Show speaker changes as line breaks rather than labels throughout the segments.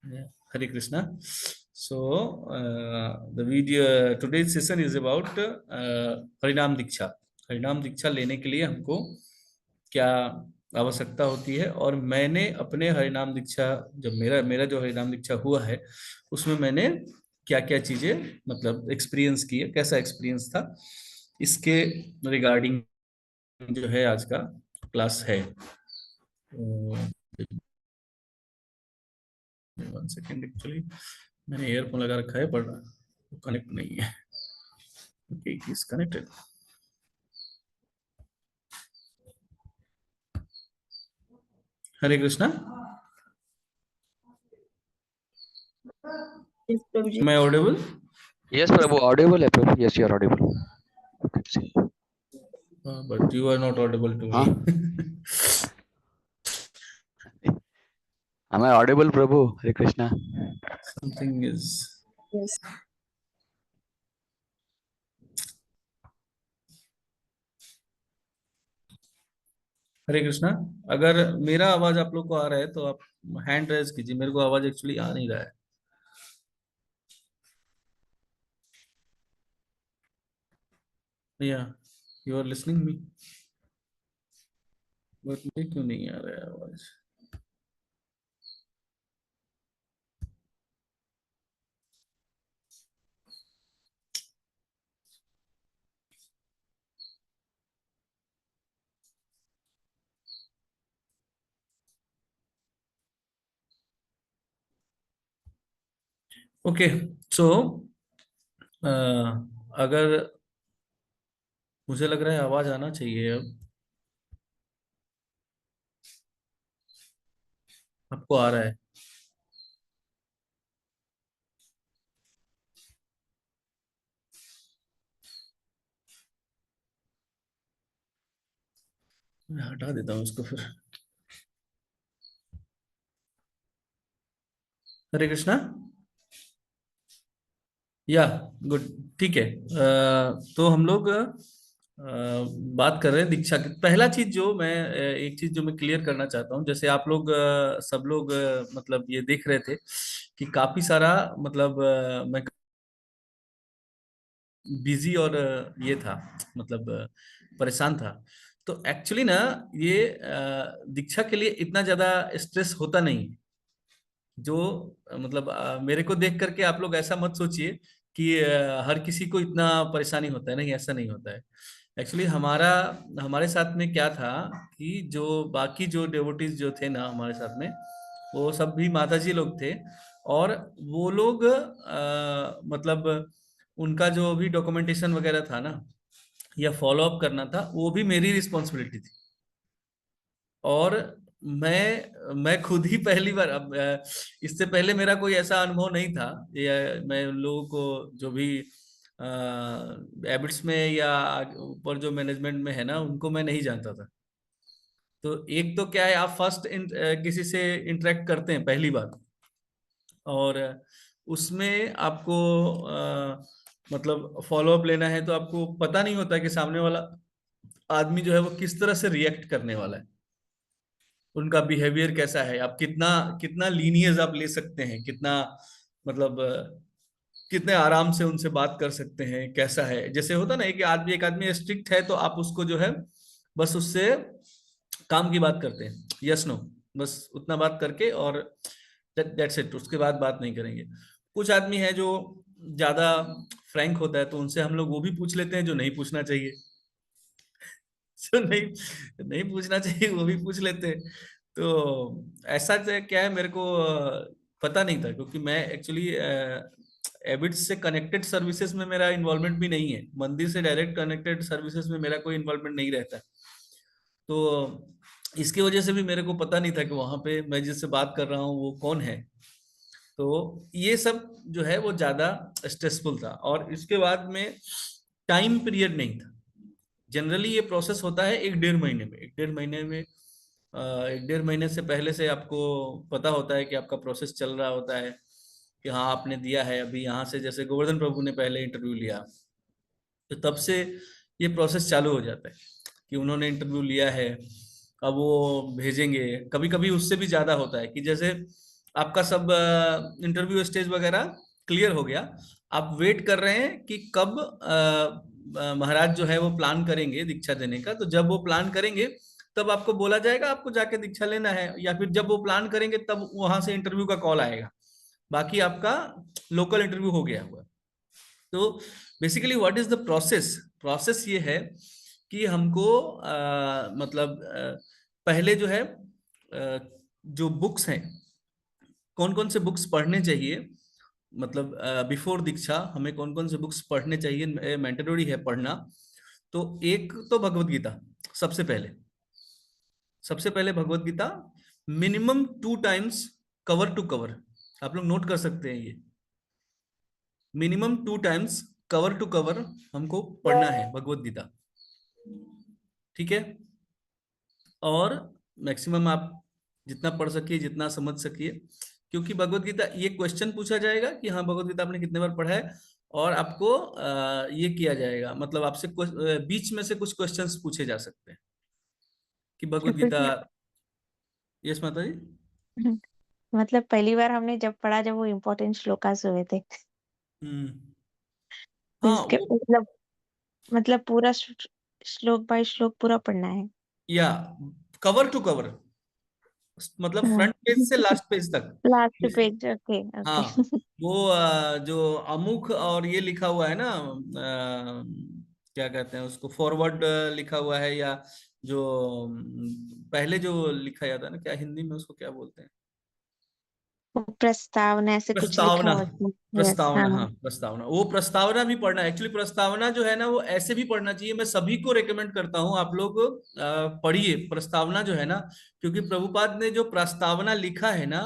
Hare Krishna. So, the video today's session is about Harinam Diksha. हरिनाम दीक्षा लेने के लिए हमको क्या आवश्यकता होती है, और मैंने अपने हरिनाम दीक्षा, जब मेरा मेरा जो हरिनाम दीक्षा हुआ है उसमें मैंने क्या क्या चीजें मतलब एक्सपीरियंस की है, कैसा एक्सपीरियंस था, इसके रिगार्डिंग जो है आज का क्लास है। वन सेकेंड, एक्चुअली मैंने ईयरफोन लगा रखा है पर कनेक्ट नहीं है। Okay, it is connected. Hare Krishna.
Yes, Prabhuji.
Am I audible?
Yes, Prabhu, audible है Prabhu. Yes, you are audible. Okay, see.
But you are not audible to
Huh?
me.
Am I audible, Prabhu? Hare Krishna.
Something is.
Yes.
हरे कृष्णा। अगर मेरा आवाज आप लोग को आ रहा है तो आप हैंड रेज कीजिए, मेरे को आवाज एक्चुअली आ नहीं रहा है। या you are listening me, but मुझे क्यों नहीं आ रहा है आवाज? ओके, सो अगर मुझे लग रहा है आवाज आना चाहिए अब। आपको आ रहा है? मैं हटा देता हूँ इसको फिर। हरे कृष्णा। या गुड, ठीक है। तो हम लोग बात कर रहे हैं दीक्षा की। पहला चीज जो मैं एक चीज जो मैं क्लियर करना चाहता हूँ, जैसे आप लोग सब लोग मतलब ये देख रहे थे कि काफी सारा मतलब मैं बिजी और ये था, मतलब परेशान था। तो एक्चुअली ना ये दीक्षा के लिए इतना ज्यादा स्ट्रेस होता नहीं है। जो मतलब मेरे को देख करके आप लोग ऐसा मत सोचिए कि हर किसी को इतना परेशानी होता है, नहीं, ऐसा नहीं होता है। एक्चुअली हमारे साथ में क्या था कि जो बाकी जो डेवोटीज जो थे ना हमारे साथ में, वो सब भी माता जी लोग थे। और वो लोग मतलब उनका जो भी डॉक्यूमेंटेशन वगैरह था ना, या फॉलो अप करना था, वो भी मेरी रिस्पॉन्सिबिलिटी थी। और मैं खुद ही पहली बार, अब इससे पहले मेरा कोई ऐसा अनुभव नहीं था, या मैं उन लोगों को जो भी एबिट्स में या ऊपर जो मैनेजमेंट में है ना, उनको मैं नहीं जानता था। तो एक तो क्या है, आप फर्स्ट किसी से इंटरेक्ट करते हैं पहली बार, और उसमें आपको मतलब फॉलो अप लेना है, तो आपको पता नहीं होता कि सामने वाला आदमी जो है वो किस तरह से रिएक्ट करने वाला है, उनका बिहेवियर कैसा है, आप कितना कितना लीनियस आप ले सकते हैं, कितना मतलब कितने आराम से उनसे बात कर सकते हैं, कैसा है। जैसे होता ना एक आदमी स्ट्रिक्ट है तो आप उसको जो है बस उससे काम की बात करते हैं, यस नो, बस उतना बात करके और दैट्स इट, उसके बाद बात नहीं करेंगे। कुछ आदमी है जो ज्यादा फ्रैंक होता है, तो उनसे हम लोग वो भी पूछ लेते हैं जो नहीं पूछना चाहिए। जो नहीं नहीं पूछना चाहिए वो भी पूछ लेते हैं। तो ऐसा क्या है, मेरे को पता नहीं था, क्योंकि मैं एक्चुअली एबिट्स से कनेक्टेड सर्विसेज में मेरा इन्वॉल्वमेंट भी नहीं है, मंदिर से डायरेक्ट कनेक्टेड सर्विसेज में मेरा कोई इन्वॉल्वमेंट नहीं रहता। तो इसकी वजह से भी मेरे को पता नहीं था कि वहां पे मैं जिससे बात कर रहा हूँ वो कौन है। तो ये सब जो है वो ज्यादा स्ट्रेसफुल था। और इसके बाद में टाइम पीरियड नहीं था। जनरली ये प्रोसेस होता है एक डेढ़ महीने में, एक डेढ़ महीने से पहले से आपको पता होता है कि आपका प्रोसेस चल रहा होता है, कि हाँ आपने दिया है। अभी यहाँ से जैसे गोवर्धन प्रभु ने पहले इंटरव्यू लिया, तो तब से ये प्रोसेस चालू हो जाता है कि उन्होंने इंटरव्यू लिया है, अब वो भेजेंगे। कभी कभी उससे भी ज्यादा होता है कि जैसे आपका सब इंटरव्यू स्टेज वगैरह क्लियर हो गया। आप वेट कर रहे हैं कि कब महाराज जो है वो प्लान करेंगे दीक्षा देने का। तो जब वो प्लान करेंगे तब आपको बोला जाएगा आपको जाके दीक्षा लेना है, या फिर जब वो प्लान करेंगे तब वहां से इंटरव्यू का कॉल आएगा। बाकी आपका लोकल इंटरव्यू हो गया हुआ। तो basically what is the process. Process ये है कि हमको मतलब पहले जो है जो बुक्स हैं, कौन कौन से बुक्स पढ़ने चाहिए, मतलब बिफोर दीक्षा हमें कौन कौन से बुक्स पढ़ने चाहिए, मैंडेटरी है पढ़ना। तो एक तो भगवत गीता, सबसे पहले सबसे पहले Bhagavad Gita minimum 2 times, cover to cover. आप लोग नोट कर सकते हैं ये, minimum 2 times cover to cover हमको पढ़ना है भगवत गीता। ठीक है। और मैक्सिमम आप जितना पढ़ सकिए, जितना समझ सकिए, क्योंकि भगवत गीता ये क्वेश्चन पूछा जाएगा कि हाँ भगवत गीता आपने कितने बार पढ़ा है। और आपको ये किया जाएगा, मतलब आपसे बीच में से कुछ क्वेश्चंस पूछे जा सकते हैं कि भगवत गीता।
क्योंकि
यस माता जी।
मतलब पहली बार हमने जब पढ़ा, जब वो इम्पोर्टेंट श्लोकास हुए थे,
हम्म।
तो
हाँ
इसके
वो,
मतलब पूरा श्लोक बाय श्लोक पूरा पढ़ना है।
या कवर टू कवर, मतलब
हाँ।
फ्रंट पेज से लास्ट पेज तक।
Last page, okay okay.
हाँ वो जो अमुख और ये लिखा हुआ है ना, क्या कहते हैं उसको, फॉरवर्ड लिखा हुआ है, या जो पहले जो लिखा जाता है ना, क्या हिंदी में उसको क्या बोलते हैं,
वो प्रस्तावना ऐसे कुछ लिखा
प्रस्तावना।
होता है। यस,
प्रस्तावना,
हाँ।
हाँ प्रस्तावना, वो प्रस्तावना भी पढ़ना है। एक्चुअली प्रस्तावना जो है ना वो ऐसे भी पढ़ना चाहिए। मैं सभी को रेकमेंड करता हूँ आप लोग पढ़िए प्रस्तावना जो है ना, क्योंकि प्रभुपाद ने जो प्रस्तावना लिखा है ना,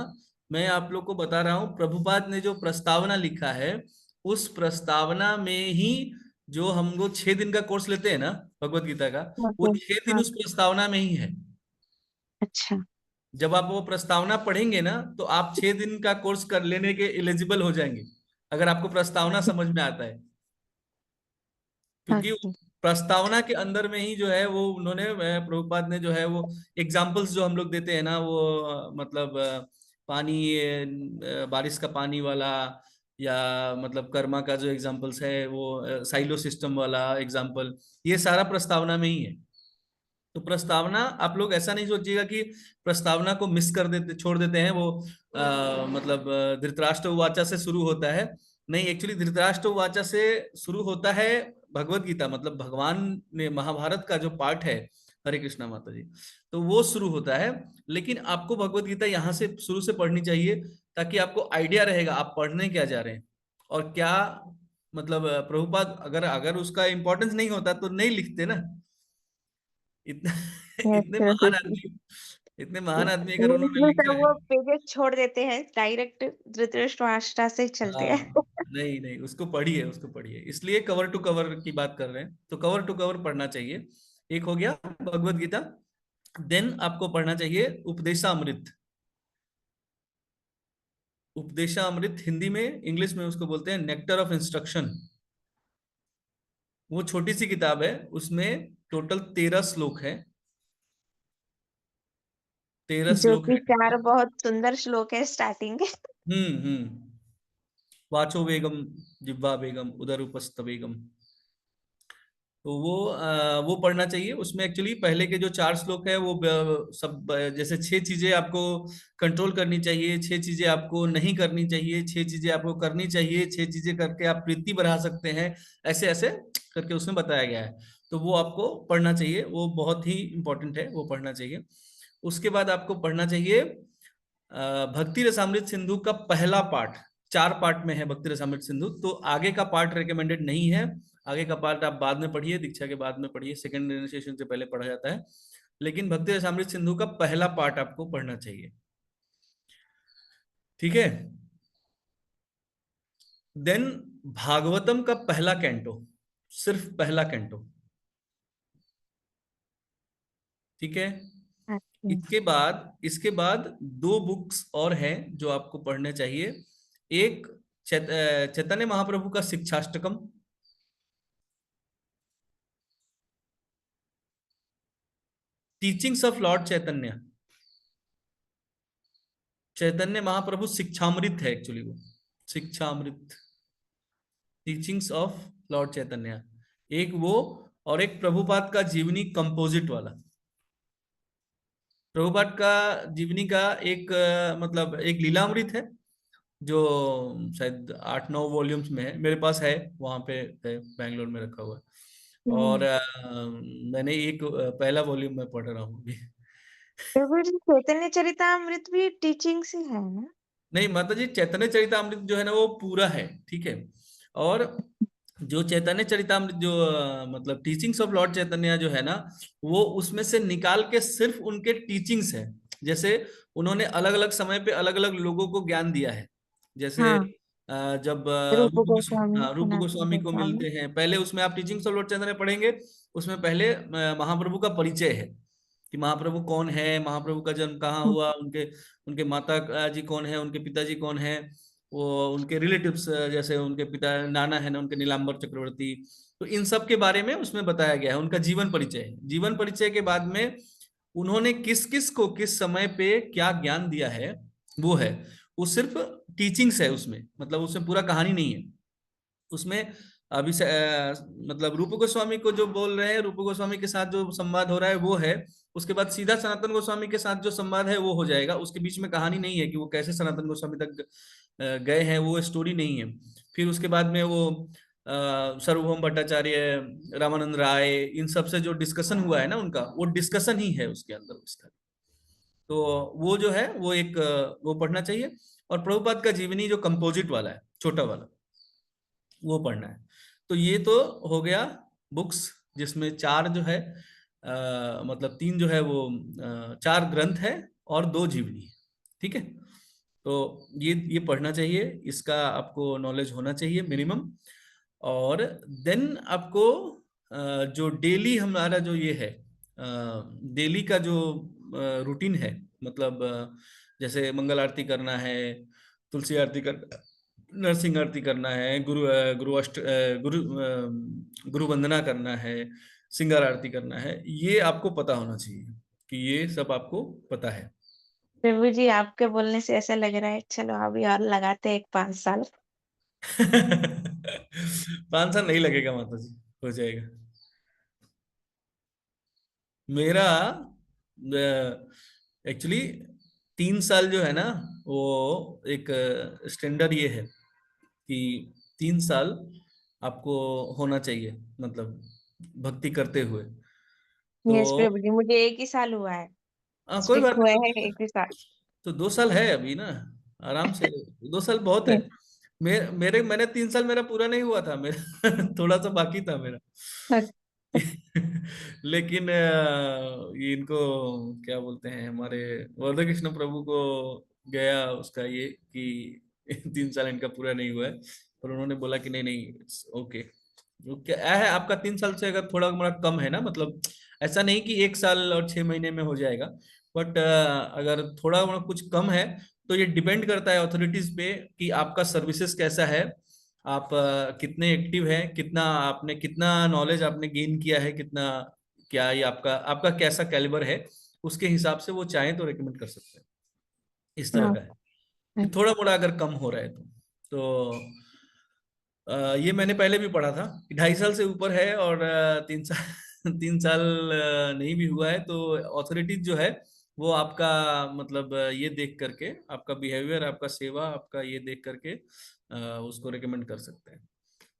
मैं आप लोग को बता रहा हूँ, प्रभुपाद ने जो प्रस्तावना लिखा है, उस प्रस्तावना में ही जो हम लोग 6 दिन का कोर्स लेते हैं ना भगवत गीता का, वो
ओके।
6 दिन
हाँ।
उस प्रस्तावना में ही है।
अच्छा।
जब आप वो प्रस्तावना पढ़ेंगे ना तो आप 6 दिन का कोर्स कर लेने के एलिजिबल हो जाएंगे, अगर आपको प्रस्तावना समझ में आता है। क्योंकि
ओके।
प्रस्तावना के अंदर में ही जो है वो उन्होंने प्रभुपाद ने जो है वो एग्जाम्पल्स जो हम लोग देते हैं ना, वो मतलब पानी, बारिश का पानी वाला, या मतलब कर्मा का जो एग्जाम्पल्स है वो साइलो सिस्टम वाला एग्जाम्पल, ये सारा प्रस्तावना में ही है। तो प्रस्तावना आप लोग ऐसा नहीं सोचिएगा कि प्रस्तावना को मिस कर देते, छोड़ देते हैं। वो मतलब धृतराष्ट्र उवाचा से शुरू होता है, नहीं एक्चुअली धृतराष्ट्र उवाचा से शुरू होता है भगवत गीता, मतलब भगवान ने महाभारत का जो पार्ट है, हरे कृष्णा माता जी, तो वो शुरू होता है। लेकिन आपको भगवत गीता यहाँ से शुरू से पढ़नी चाहिए, ताकि आपको आइडिया रहेगा आप पढ़ने क्या जा रहे हैं और क्या, मतलब प्रभुपाद अगर अगर उसका इंपॉर्टेंस नहीं होता तो नहीं लिखते ना। इतने इतने महान
यस।
आदमी, इतने महान आदमी अगर
बीच
उन्होंने
में
लिखा
सब
है।
वो पेजेस छोड़ देते हैं, डायरेक्ट धृतराष्ट्र से चलते हैं।
हाँ, नहीं नहीं, उसको पढ़िए, उसको पढ़िए, इसलिए कवर टू कवर की बात कर रहे हैं, तो कवर टू कवर पढ़ना चाहिए। एक हो गया भगवत गीता। देन आपको पढ़ना चाहिए उपदेशामृत। उपदेशामृत हिंदी में, इंग्लिश में उसको बोलते हैं नेक्टर ऑफ इंस्ट्रक्शन। वो छोटी सी किताब है, उसमें टोटल 13 श्लोक है, 13
जो
श्लोक
कि
है।
चार बहुत सुंदर श्लोक है स्टार्टिंग के।
हम्म। वाचो वेगम, जिह्वा वेगम, उदर उपस्थ वेगम। तो वो पढ़ना चाहिए। उसमें एक्चुअली पहले के जो 4 श्लोक है वो सब जैसे 6 चीजें आपको कंट्रोल करनी चाहिए, 6 चीजें आपको नहीं करनी चाहिए, 6 चीजें आपको करनी चाहिए, 6 चीजें करके आप प्रीति बढ़ा सकते हैं, ऐसे ऐसे करके उसमें बताया गया है। तो वो आपको पढ़ना चाहिए, वो बहुत ही इंपॉर्टेंट है, वो पढ़ना चाहिए। उसके बाद आपको पढ़ना चाहिए भक्ति रसामृत सिंधु का पहला पार्ट। 4 पार्ट में है भक्ति रसामृत सिंधु, तो आगे का पार्ट रिकमेंडेड नहीं है। आगे का पार्ट आप बाद में पढ़िए, दीक्षा के बाद में पढ़िए, सेकंड इनिशिएशन से पहले पढ़ा जाता है। लेकिन भक्ति रसामृत सिंधु का पहला पार्ट आपको पढ़ना चाहिए। ठीक है। देन भागवतम का पहला कैंटो, सिर्फ पहला कैंटो। ठीक है।
अच्छा।
इसके बाद 2 बुक्स और हैं जो आपको पढ़ने चाहिए। एक चैतन्य महाप्रभु का शिक्षाष्टकम, टीचिंग्स ऑफ लॉर्ड चैतन्य, चैतन्य महाप्रभु शिक्षामृत है एक्चुअली, वो शिक्षामृत, टीचिंग्स ऑफ लॉर्ड चैतन्य, एक वो, और एक प्रभुपाद का जीवनी कंपोजिट वाला। प्रभुपाद का जीवनी का एक मतलब एक लीलामृत है, जो शायद 8-9 वॉल्यूम्स में है, मेरे पास है, वहां पे है, बैंगलोर में रखा हुआ है। और मैंने एक पहला वॉल्यूम में पढ़ रहा हूँ अभी।
प्रभु जी चैतन्य चरितामृत भी टीचिंग से है ना?
नहीं माता जी, चैतन्य चरितामृत जो है ना वो पूरा है, ठीक है। और जो चैतन्य चरितामृत जो मतलब टीचिंग्स ऑफ लॉर्ड चैतन्य जो है ना, वो उसमें से निकाल के सिर्फ उनके टीचिंग्स है। जैसे उन्होंने अलग अलग समय पे अलग अलग लोगों को ज्ञान दिया है। जैसे
हाँ,
जब
रूप गोस्वामी,
रूप
सनातन
गोस्वामी को
गोस्वामी।
मिलते हैं, पहले उसमें आप टीचिंग्स ऑफ लॉर्ड चैतन्य पढ़ेंगे, उसमें पहले महाप्रभु का परिचय है कि महाप्रभु कौन है, महाप्रभु का जन्म कहाँ
हम्म,
हुआ, उनके उनके माता जी कौन है, उनके पिताजी कौन है, वो उनके रिलेटिव्स, जैसे उनके पिता नाना है ना उनके नीलांबर चक्रवर्ती। तो इन सब के बारे में उसमें बताया गया है, उनका जीवन परिचय है। जीवन परिचय के बाद में उन्होंने किस किस को किस समय पे क्या ज्ञान दिया है, वो है। वो सिर्फ टीचिंग्स है उसमें, मतलब उसमें पूरा कहानी नहीं है उसमें। अभी से मतलब रूप गोस्वामी को जो बोल रहे हैं, रूप गोस्वामी के साथ जो संवाद हो रहा है वो है। उसके बाद सीधा सनातन गोस्वामी के साथ जो संवाद है वो हो जाएगा। उसके बीच में कहानी नहीं है कि वो कैसे सनातन गोस्वामी तक गए हैं, वो स्टोरी नहीं है। फिर उसके बाद में वो सार्वभौम भट्टाचार्य, रामानंद राय, इन सब से जो डिस्कशन हुआ है ना उनका, वो डिस्कशन ही है उसके अंदर उसका। तो वो जो है वो एक वो पढ़ना चाहिए। और प्रभुपाद का जीवनी जो कंपोजिट वाला है, छोटा वाला, वो पढ़ना है। तो ये तो हो गया बुक्स, जिसमें 4 जो है मतलब 3 जो है वो 4 ग्रंथ है और 2 जीवनी है, ठीक है। तो ये पढ़ना चाहिए, इसका आपको नॉलेज होना चाहिए मिनिमम। और देन आपको जो डेली हमारा जो ये है, डेली का जो रूटीन है, मतलब जैसे मंगल आरती करना है, तुलसी आरती करना, नरसिंह आरती करना है, गुरु अष्ट गुरु वंदना करना है, सिंगार आरती करना है, ये आपको पता होना चाहिए कि ये सब आपको पता है।
प्रभु जी आपके बोलने से ऐसा लग रहा है, चलो अभी और लगाते हैं एक 5 साल।
5 साल नहीं लगेगा माता जी, हो जाएगा। मेरा एक्चुअली 3 साल जो है ना, वो एक स्टैंडर्ड ये है कि 3 साल आपको होना चाहिए, मतलब भक्ति करते हुए। तो
यस प्रभु जी, मुझे 1 ही साल हुआ है,
कोई
स्टिक
बात
हुए
नहीं,
हैं 1 ही साल।
तो 2 साल है अभी ना, आराम से। 2 साल बहुत है। मैंने 3 साल मेरा पूरा नहीं हुआ था, मेरा थोड़ा सा बाकी था मेरा। लेकिन ये इनको क्या बोलते हैं, हमारे वर्धा कृष्ण प्रभु को गया उसका ये कि 3 साल इनका पूरा नहीं हुआ है। और उन्होंने बोला कि नहीं नहीं, ओके। वो क्या है, आपका 3 साल से अगर थोड़ा मोड़ा कम है ना, मतलब ऐसा नहीं कि 1 साल और 6 महीने में हो जाएगा, बट अगर थोड़ा मोड़ा कुछ कम है, तो ये डिपेंड करता है अथॉरिटीज पे कि आपका सर्विसेज कैसा है, आप कितने एक्टिव हैं, कितना आपने, कितना नॉलेज आपने गेन किया है, कितना, क्या ये आपका आपका कैसा कैलिबर है, उसके हिसाब से वो चाहें तो रेकमेंड कर सकते हैं। इस तरह का है कि थोड़ा मोड़ा अगर कम हो रहा है तो ये मैंने पहले भी पढ़ा था कि 2.5 साल से ऊपर है और 3 साल 3 साल नहीं भी हुआ है, तो अथॉरिटीज जो है वो आपका मतलब ये देख करके, आपका बिहेवियर, आपका सेवा, आपका ये देख करके उसको रेकमेंड कर सकते हैं।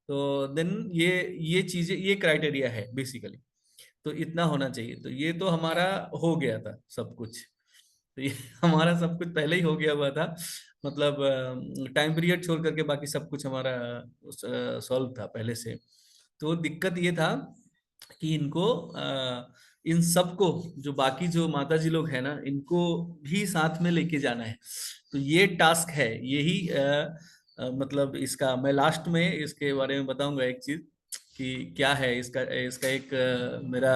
तो देन ये चीजें, ये क्राइटेरिया है बेसिकली। तो इतना होना चाहिए। तो ये तो हमारा हो गया था सब कुछ। तो ये हमारा सब कुछ पहले ही हो गया हुआ था, मतलब टाइम पीरियड छोड़ करके बाकी सब कुछ हमारा सॉल्व था पहले से। तो दिक्कत ये था कि इनको इन सबको, जो बाकी जो माता जी लोग हैं ना, इनको भी साथ में लेके जाना है। तो ये टास्क है, यही मतलब इसका मैं लास्ट में इसके बारे में बताऊंगा एक चीज कि क्या है इसका इसका एक मेरा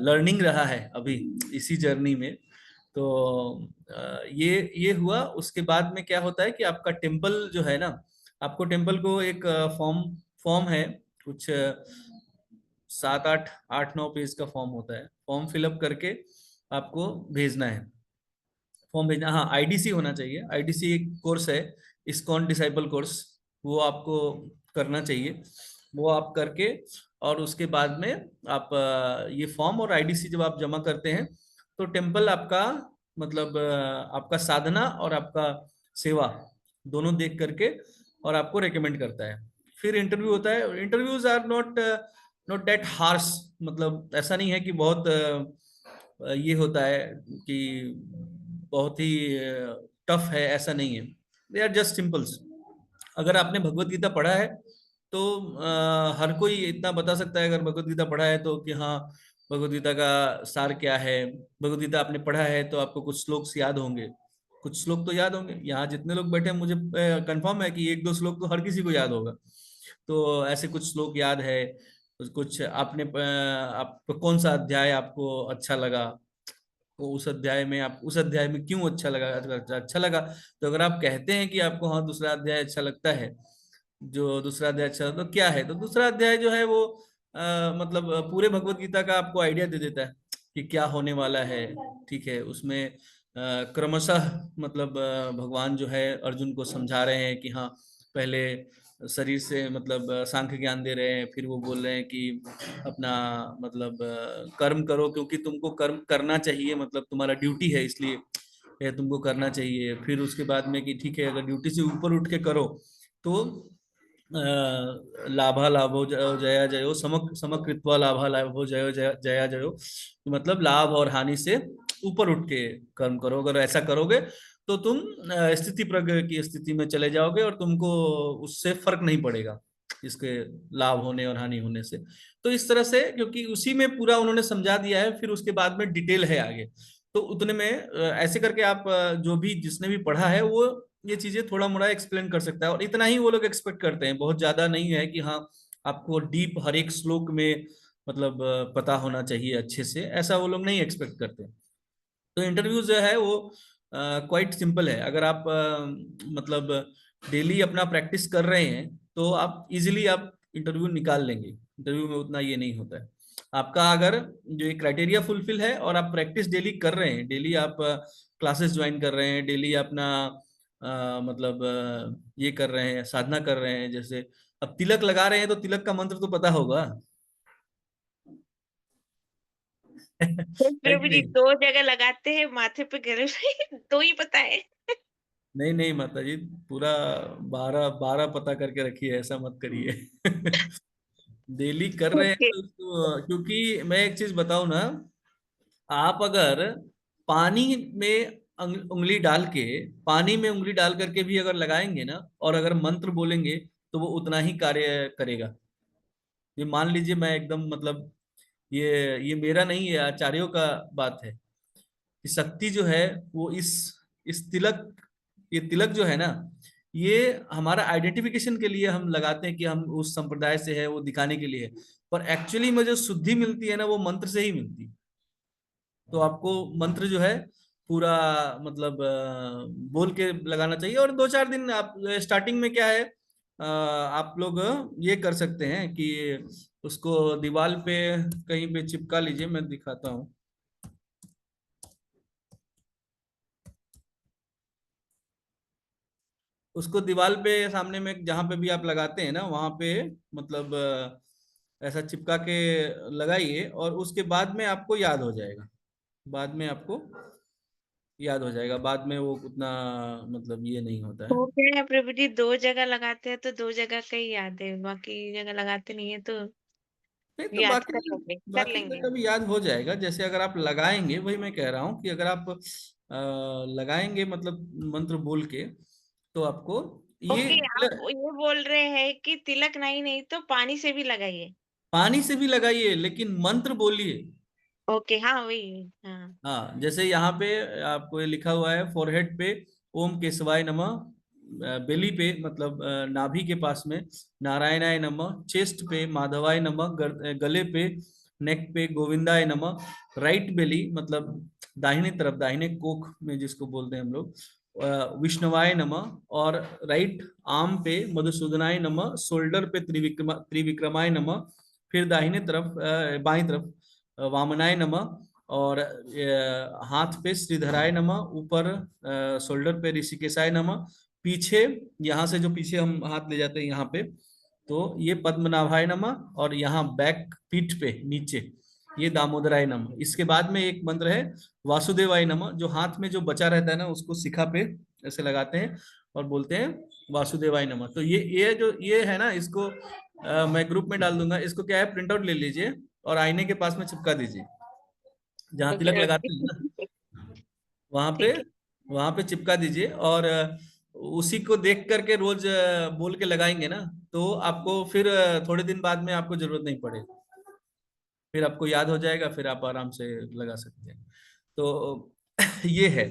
लर्निंग रहा है अभी इसी जर्नी में। तो ये हुआ। उसके बाद में क्या होता है कि आपका टेम्पल जो है ना, आपको टेम्पल को एक फॉर्म फॉर्म है कुछ 7-8-8-9 पेज का फॉर्म होता है, फॉर्म फिलअप करके आपको भेजना है। फॉर्म भेजना, हाँ आईडीसी होना चाहिए। आईडीसी एक कोर्स है, इस्कॉन डिसाइपल कोर्स, वो आपको करना चाहिए। वो आप करके और उसके बाद में आप ये फॉर्म और आईडीसी जब आप जमा करते हैं तो टेम्पल आपका मतलब आपका साधना और आपका सेवा दोनों देख करके और आपको रेकमेंड करता है। फिर इंटरव्यू होता है। Interviews are not not that harsh, मतलब ऐसा नहीं है कि बहुत ये होता है कि बहुत ही टफ है, ऐसा नहीं है। They are just simples. अगर आपने भगवत गीता पढ़ा है तो हर कोई इतना बता सकता है, अगर भगवत गीता पढ़ा है तो, कि हाँ भगवत गीता का सार क्या है। भगवत गीता आपने पढ़ा है तो आपको कुछ श्लोक याद होंगे, कुछ श्लोक तो याद होंगे। यहाँ जितने लोग बैठे हैं मुझे कंफर्म है कि एक दो श्लोक तो हर किसी को याद होगा। तो ऐसे कुछ श्लोक याद है। कुछ आपने आपको कौन सा अध्याय आपको अच्छा लगा, तो उस अध्याय में आप उस अध्याय में क्यों अच्छा लगा, अच्छा लगा। तो अगर आप कहते हैं कि आपको हाँ दूसरा अध्याय अच्छा लगता है, जो दूसरा अध्याय अच्छा तो क्या है, तो दूसरा अध्याय जो है वो मतलब पूरे भगवत गीता का आपको आइडिया दे देता है कि क्या होने वाला है। ठीक है, उसमें क्रमशः मतलब भगवान जो है अर्जुन को समझा रहे हैं कि हाँ पहले शरीर से मतलब सांख्य ज्ञान दे रहे हैं, फिर वो बोल रहे हैं कि अपना मतलब कर्म करो क्योंकि तुमको कर्म करना चाहिए, मतलब तुम्हारा ड्यूटी है इसलिए ये तुमको करना चाहिए। फिर उसके बाद में कि ठीक है अगर ड्यूटी से ऊपर उठ के करो तो लाभा लाभो जया जयो समकृत्वा लाभा लाभो जयो जया जयो, मतलब लाभ और हानि से ऊपर उठ के कर्म करो। अगर ऐसा करोगे तो तुम स्थिति प्रज्ञ की स्थिति में चले जाओगे और तुमको उससे फर्क नहीं पड़ेगा, इसके लाभ होने और हानि होने से। तो इस तरह से क्योंकि उसी में पूरा उन्होंने समझा दिया है, फिर उसके बाद में डिटेल है आगे। तो उतने में ऐसे करके आप जो भी जिसने भी पढ़ा है वो ये चीजें थोड़ा मोड़ा एक्सप्लेन कर सकता है। और इतना ही वो लोग एक्सपेक्ट करते हैं, बहुत ज्यादा नहीं है कि हाँ आपको डीप हर एक श्लोक में मतलब पता होना चाहिए अच्छे से, ऐसा वो लोग नहीं एक्सपेक्ट करते। तो इंटरव्यू जो है वो क्वाइट सिंपल है। अगर आप मतलब डेली अपना प्रैक्टिस कर रहे हैं तो आप इजीली आप इंटरव्यू निकाल लेंगे। इंटरव्यू में उतना ये नहीं होता है। आपका अगर जो ये क्राइटेरिया फुलफिल है और आप प्रैक्टिस डेली कर रहे हैं, डेली आप क्लासेस ज्वाइन कर रहे हैं, डेली अपना मतलब ये कर रहे हैं, साधना कर रहे हैं। जैसे अब तिलक लगा रहे हैं तो तिलक का मंत्र तो पता होगा
फिर
है
प्रभु
कि
जी
नहीं?
2 जगह लगाते हैं माथे पे, गले पे, 2 ही पता है।
नहीं नहीं माता जी, पूरा 12 12 पता करके रखिए, ऐसा मत करिए डेली कर रहे हैं
ओके।
तो क्योंकि मैं एक चीज बताऊं ना, आप अगर पानी में उंगली डाल के, पानी में उंगली डाल करके भी अगर लगाएंगे ना और अगर मंत्र बोलेंगे तो वो उतना ही कार्य करेगा। ये मान लीजिए मैं एकदम मतलब ये मेरा नहीं है, आचार्यों का बात है कि शक्ति जो है वो इस तिलक, ये तिलक जो है ना, ये हमारा आइडेंटिफिकेशन के लिए हम लगाते हैं कि हम उस संप्रदाय से है, वो दिखाने के लिए है। पर एक्चुअली में जो शुद्धि मिलती है ना वो मंत्र से ही मिलती है। तो आपको मंत्र जो है पूरा मतलब बोल के लगाना चाहिए। और 2 4 दिन आप स्टार्टिंग में क्या है आप लोग ये कर सकते हैं कि उसको दीवार पे कहीं पे चिपका लीजिए, मैं दिखाता हूँ। उसको दीवार पे सामने में जहां पे भी आप लगाते हैं ना वहां पे मतलब ऐसा चिपका के लगाइए और उसके बाद में आपको याद हो जाएगा। बाद में आपको याद हो जाएगा, बाद में वो उतना मतलब ये नहीं होता है।
हो गया है प्रभु जी, 2 जगह लगाते हैं तो 2 जगह का ही याद है, बाकी जगह लगाते नहीं है तो
नहीं तो
याद
बाकी
कर
बाकी
लेंगे।
जगह भी याद हो जाएगा। जैसे अगर आप लगाएंगे, वही मैं कह रहा हूँ कि अगर आप लगाएंगे मतलब मंत्र बोल के तो आपको ये
ओके, आप ये बोल रहे हैं कि तिलक नहीं नहीं तो पानी से भी लगाइए।
पानी से भी लगाइए लेकिन मंत्र बोलिए।
ओके, हाँ वही, हाँ।
हाँ जैसे यहाँ पे आपको ये लिखा हुआ है फोरहेड पे ओम केशवाय नमः, बेली पे मतलब नाभि के पास में नारायणाय नमः, चेस्ट पे माधवाय नमः, गले पे नेक पे गोविंदाय नमः, राइट बेली मतलब दाहिने तरफ, दाहिने कोख में जिसको बोलते हैं हम लोग, विष्णुवाय नमः। और राइट आर्म पे मधुसूदनाय नमः, शोल्डर पे त्रिविक्रमाय नमः। फिर दाहिने तरफ बाईं तरफ वामनाय नमः। और हाथ पे श्रीधराय नमः, ऊपर शोल्डर पे ऋषिकेशाय नमः, पीछे यहाँ से जो पीछे हम हाथ ले जाते हैं यहाँ पे, तो ये पद्मनाभाय नमः, और यहाँ बैक पीठ पे नीचे ये दामोदराय नमः। इसके बाद में एक मंत्र है वासुदेवाय नमः, जो हाथ में जो बचा रहता है ना उसको शिखा पे ऐसे लगाते हैं और बोलते हैं वासुदेवाय नमः। तो ये जो ये है ना, इसको मैं ग्रुप में डाल दूंगा। इसको क्या है, प्रिंट आउट ले लीजिए और आईने के पास में चिपका दीजिए, जहाँ तिलक
ओके
लगाते हैं
ओके,
ना वहां पे,
ठीक है।
वहां पे चिपका दीजिए। और उसी को देख करके रोज बोल के लगाएंगे ना, तो आपको फिर थोड़े दिन बाद में आपको जरूरत नहीं पड़ेगी, फिर आपको याद हो जाएगा, फिर आप आराम से लगा सकते हैं। तो ये है।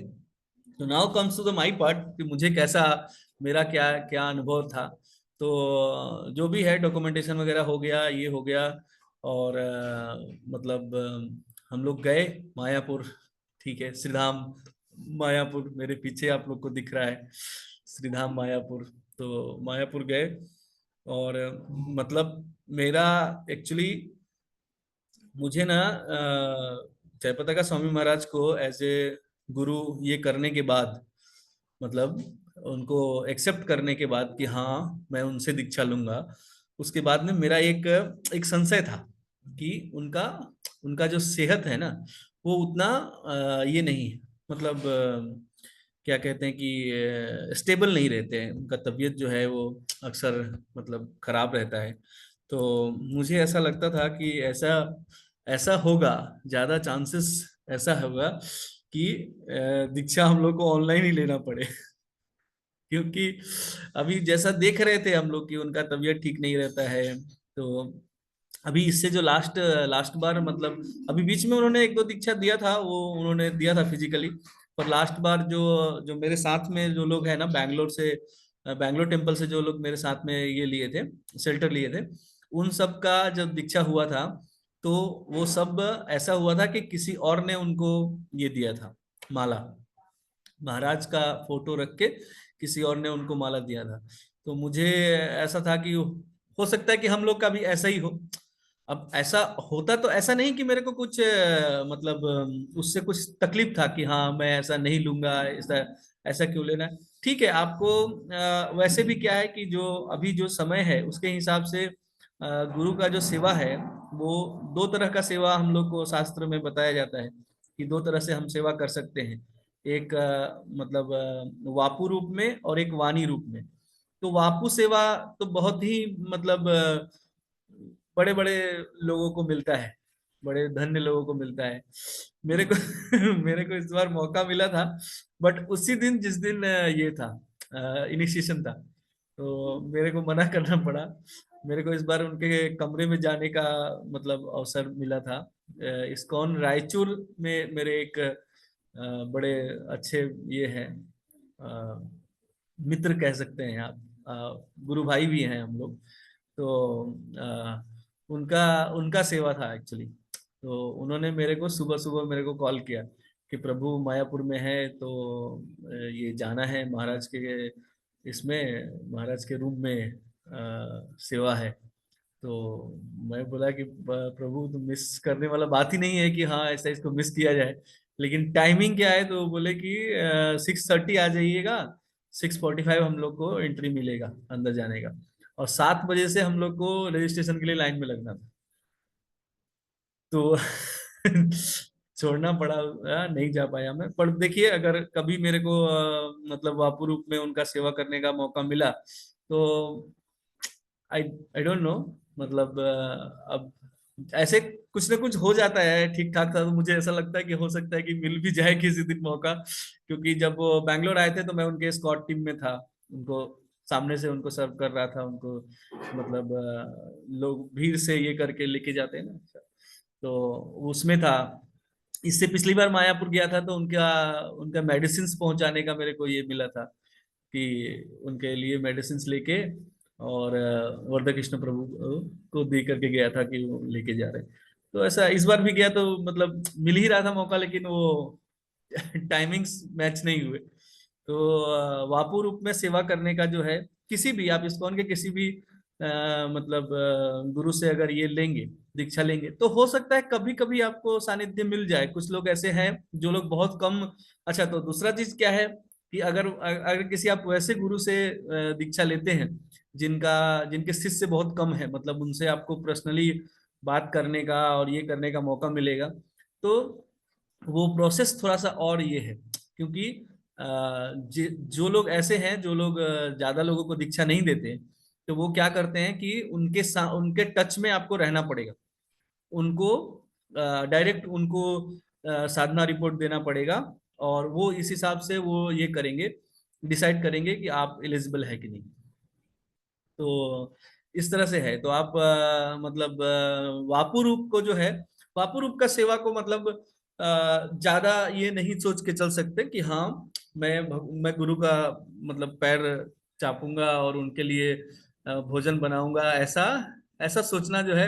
तो now comes to the my part कि मुझे कैसा, मेरा क्या क्या अनुभव था। तो जो भी है डॉक्यूमेंटेशन वगैरह हो गया, ये हो गया। और मतलब हम लोग गए मायापुर, ठीक है, श्रीधाम मायापुर मेरे पीछे आप लोग को दिख रहा है, श्रीधाम मायापुर। तो मायापुर गए। और मतलब मेरा एक्चुअली, मुझे ना जयपताका स्वामी महाराज को एज ए गुरु ये करने के बाद, मतलब उनको एक्सेप्ट करने के बाद कि हाँ मैं उनसे दीक्षा लूंगा, उसके बाद में मेरा एक एक संशय था कि उनका उनका जो सेहत है ना वो उतना ये नहीं है, मतलब क्या कहते हैं कि स्टेबल नहीं रहते हैं, उनका तबीयत जो है वो अक्सर मतलब खराब रहता है। तो मुझे ऐसा लगता था कि ऐसा ऐसा होगा, ज्यादा चांसेस ऐसा होगा कि दीक्षा हम लोग को ऑनलाइन ही लेना पड़े। क्योंकि अभी जैसा देख रहे थे हम लोग कि उनका तबीयत ठीक नहीं रहता है। तो अभी इससे जो लास्ट लास्ट बार, मतलब अभी बीच में उन्होंने एक दो दीक्षा दिया था, वो उन्होंने दिया था फिजिकली। पर लास्ट बार जो जो मेरे साथ में जो लोग हैं ना बैंगलोर से, बैंगलोर टेम्पल से जो लोग मेरे साथ में ये लिए थे, शेल्टर लिए थे, उन सब का जब दीक्षा हुआ था, तो वो सब ऐसा हुआ था कि किसी और ने उनको ये दिया था, माला, महाराज का फोटो रख के किसी और ने उनको माला दिया था। तो मुझे ऐसा था कि हो सकता है कि हम लोग का भी ऐसा ही हो। अब ऐसा होता तो ऐसा नहीं कि मेरे को कुछ मतलब उससे कुछ तकलीफ था कि हाँ मैं ऐसा नहीं लूंगा, ऐसा ऐसा क्यों लेना है। ठीक है, आपको वैसे भी क्या है कि जो अभी जो समय है उसके हिसाब से गुरु का जो सेवा है वो दो तरह का सेवा हम लोग को शास्त्र में बताया जाता है कि दो तरह से हम सेवा कर सकते हैं। एक मतलब वापु रूप में और एक वाणी रूप में। तो वापु सेवा तो बहुत ही मतलब बड़े बड़े लोगों को मिलता है, बड़े धन्य लोगों को मिलता है। मेरे को मेरे को इस बार मौका मिला था, बट उसी दिन जिस दिन ये था इनिशिएशन था, तो मेरे को मना करना पड़ा। मेरे को इस बार उनके कमरे में जाने का मतलब अवसर मिला था। इस्कॉन रायचूर में मेरे एक बड़े अच्छे ये हैं, मित्र कह सकते हैं आप, गुरु भाई भी हैं हम लोग। तो उनका उनका सेवा था एक्चुअली। तो उन्होंने मेरे को सुबह सुबह मेरे को कॉल किया कि प्रभु मायापुर में है, तो ये जाना है महाराज के, इसमें महाराज के रूम में सेवा है। तो मैं बोला कि प्रभु तो मिस करने वाला बात ही नहीं है कि हाँ ऐसा इसको मिस किया जाए, लेकिन टाइमिंग क्या है। तो वो बोले कि 6:30 आ जाइएगा, 6:45 हम लोग को एंट्री मिलेगा अंदर जाने का, और 7 बजे से हम लोग को रजिस्ट्रेशन के लिए लाइन में लगना था। तो छोड़ना पड़ा, नहीं जा पाया मैं। पर देखिए अगर कभी मेरे को मतलब वापु रूप में उनका सेवा करने का मौका मिला तो आई आई डोंट नो, मतलब अब ऐसे कुछ ना कुछ हो जाता है ठीक ठाक था। तो मुझे ऐसा लगता है कि हो सकता है कि मिल भी जाए किसी दिन मौका, क्योंकि जब वो बैंगलोर आए थे तो मैं उनके स्क्वाड टीम में था, उनको सामने से उनको सर्व कर रहा था उनको, मतलब लोग भीड़ से ये करके लेके जाते हैं ना, तो उसमें था। इससे पिछली बार मायापुर गया था तो उनका उनका मेडिसिन पहुंचाने का मेरे को ये मिला था कि उनके लिए मेडिसिन लेके, और वर्धा कृष्ण प्रभु को दे करके गया था कि वो लेके जा रहे। तो ऐसा इस बार भी गया तो मतलब मिल ही रहा था मौका, लेकिन वो टाइमिंग्स मैच नहीं हुए। तो वापु रूप में सेवा करने का जो है, किसी भी आप इस्कॉन के किसी भी मतलब गुरु से अगर ये लेंगे दीक्षा लेंगे, तो हो सकता है कभी कभी आपको सानिध्य मिल जाए। कुछ लोग ऐसे हैं जो लोग बहुत कम। अच्छा, तो दूसरा चीज क्या है कि अगर अगर किसी आप वैसे गुरु से दीक्षा लेते हैं जिनका जिनके शिष्य बहुत कम है, मतलब उनसे आपको पर्सनली बात करने का और ये करने का मौका मिलेगा, तो वो प्रोसेस थोड़ा सा और ये है। क्योंकि अ, जो लोग ऐसे हैं, जो लोग ज्यादा लोगों को दीक्षा नहीं देते, तो वो क्या करते हैं कि उनके टच में आपको रहना पड़ेगा। उनको डायरेक्ट उनको साधना रिपोर्ट देना पड़ेगा, और वो इस हिसाब से वो ये करेंगे, डिसाइड करेंगे कि आप एलिजिबल है कि नहीं। तो इस तरह से है। तो आप मतलब वापू रूप को जो है, वापू रूप का सेवा को मतलब ज्यादा ये नहीं सोच के चल सकते कि हाँ मैं गुरु का मतलब पैर चापूंगा और उनके लिए भोजन बनाऊंगा। ऐसा ऐसा सोचना जो है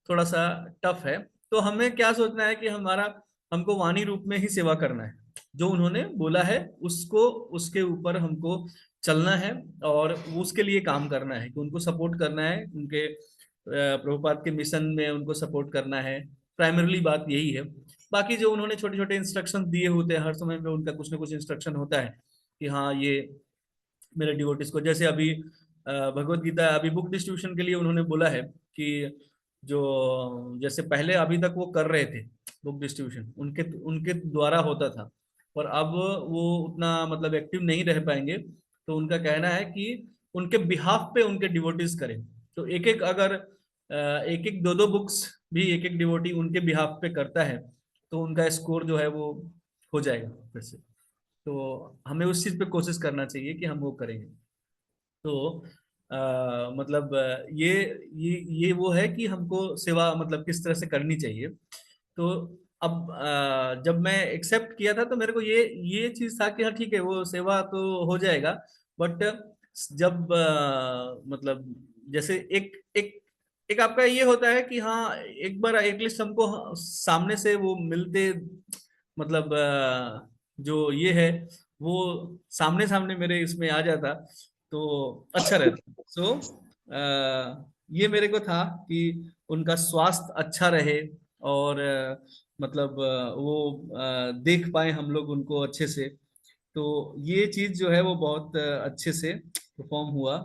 थोड़ा सा टफ है। तो हमें क्या सोचना है कि हमको वाणी रूप में ही सेवा करना है। जो उन्होंने बोला है उसको, उसके ऊपर हमको चलना है, और उसके लिए काम करना है कि उनको सपोर्ट करना है, उनके प्रभुपाद के मिशन में उनको सपोर्ट करना है। प्राइमरली बात यही है। बाकी जो उन्होंने छोटे छोटे इंस्ट्रक्शन दिए होते हैं, हर समय में उनका कुछ ना कुछ इंस्ट्रक्शन होता है कि हाँ ये मेरे डिवोटिस को, जैसे अभी भगवत गीता अभी बुक डिस्ट्रीब्यूशन के लिए उन्होंने बोला है कि जो जैसे पहले अभी तक वो कर रहे थे बुक डिस्ट्रीब्यूशन, उनके उनके द्वारा होता था, और अब वो उतना मतलब एक्टिव नहीं रह पाएंगे। तो उनका कहना है कि उनके बिहाफ पे उनके डिवोटीज करें। तो एक एक अगर एक एक दो दो बुक्स भी एक एक डिवोटी उनके बिहाफ पे करता है, तो उनका स्कोर जो है वो हो जाएगा फिर से। तो हमें उस चीज पे कोशिश करना चाहिए कि हम वो करेंगे। तो मतलब ये वो है कि हमको सेवा मतलब किस तरह से करनी चाहिए। तो अब जब मैं एक्सेप्ट किया था तो मेरे को ये चीज था कि हाँ ठीक है, वो सेवा तो हो जाएगा। बट जब मतलब जैसे एक एक एक आपका ये होता है कि हाँ एक बार एटलीस्ट हमको सामने से वो मिलते, मतलब जो ये है वो सामने सामने मेरे इसमें आ जाता तो अच्छा रहता। सो ये मेरे को था कि उनका स्वास्थ्य अच्छा रहे, और मतलब वो देख पाए हम लोग उनको अच्छे से। तो ये चीज जो है वो बहुत अच्छे से परफॉर्म हुआ।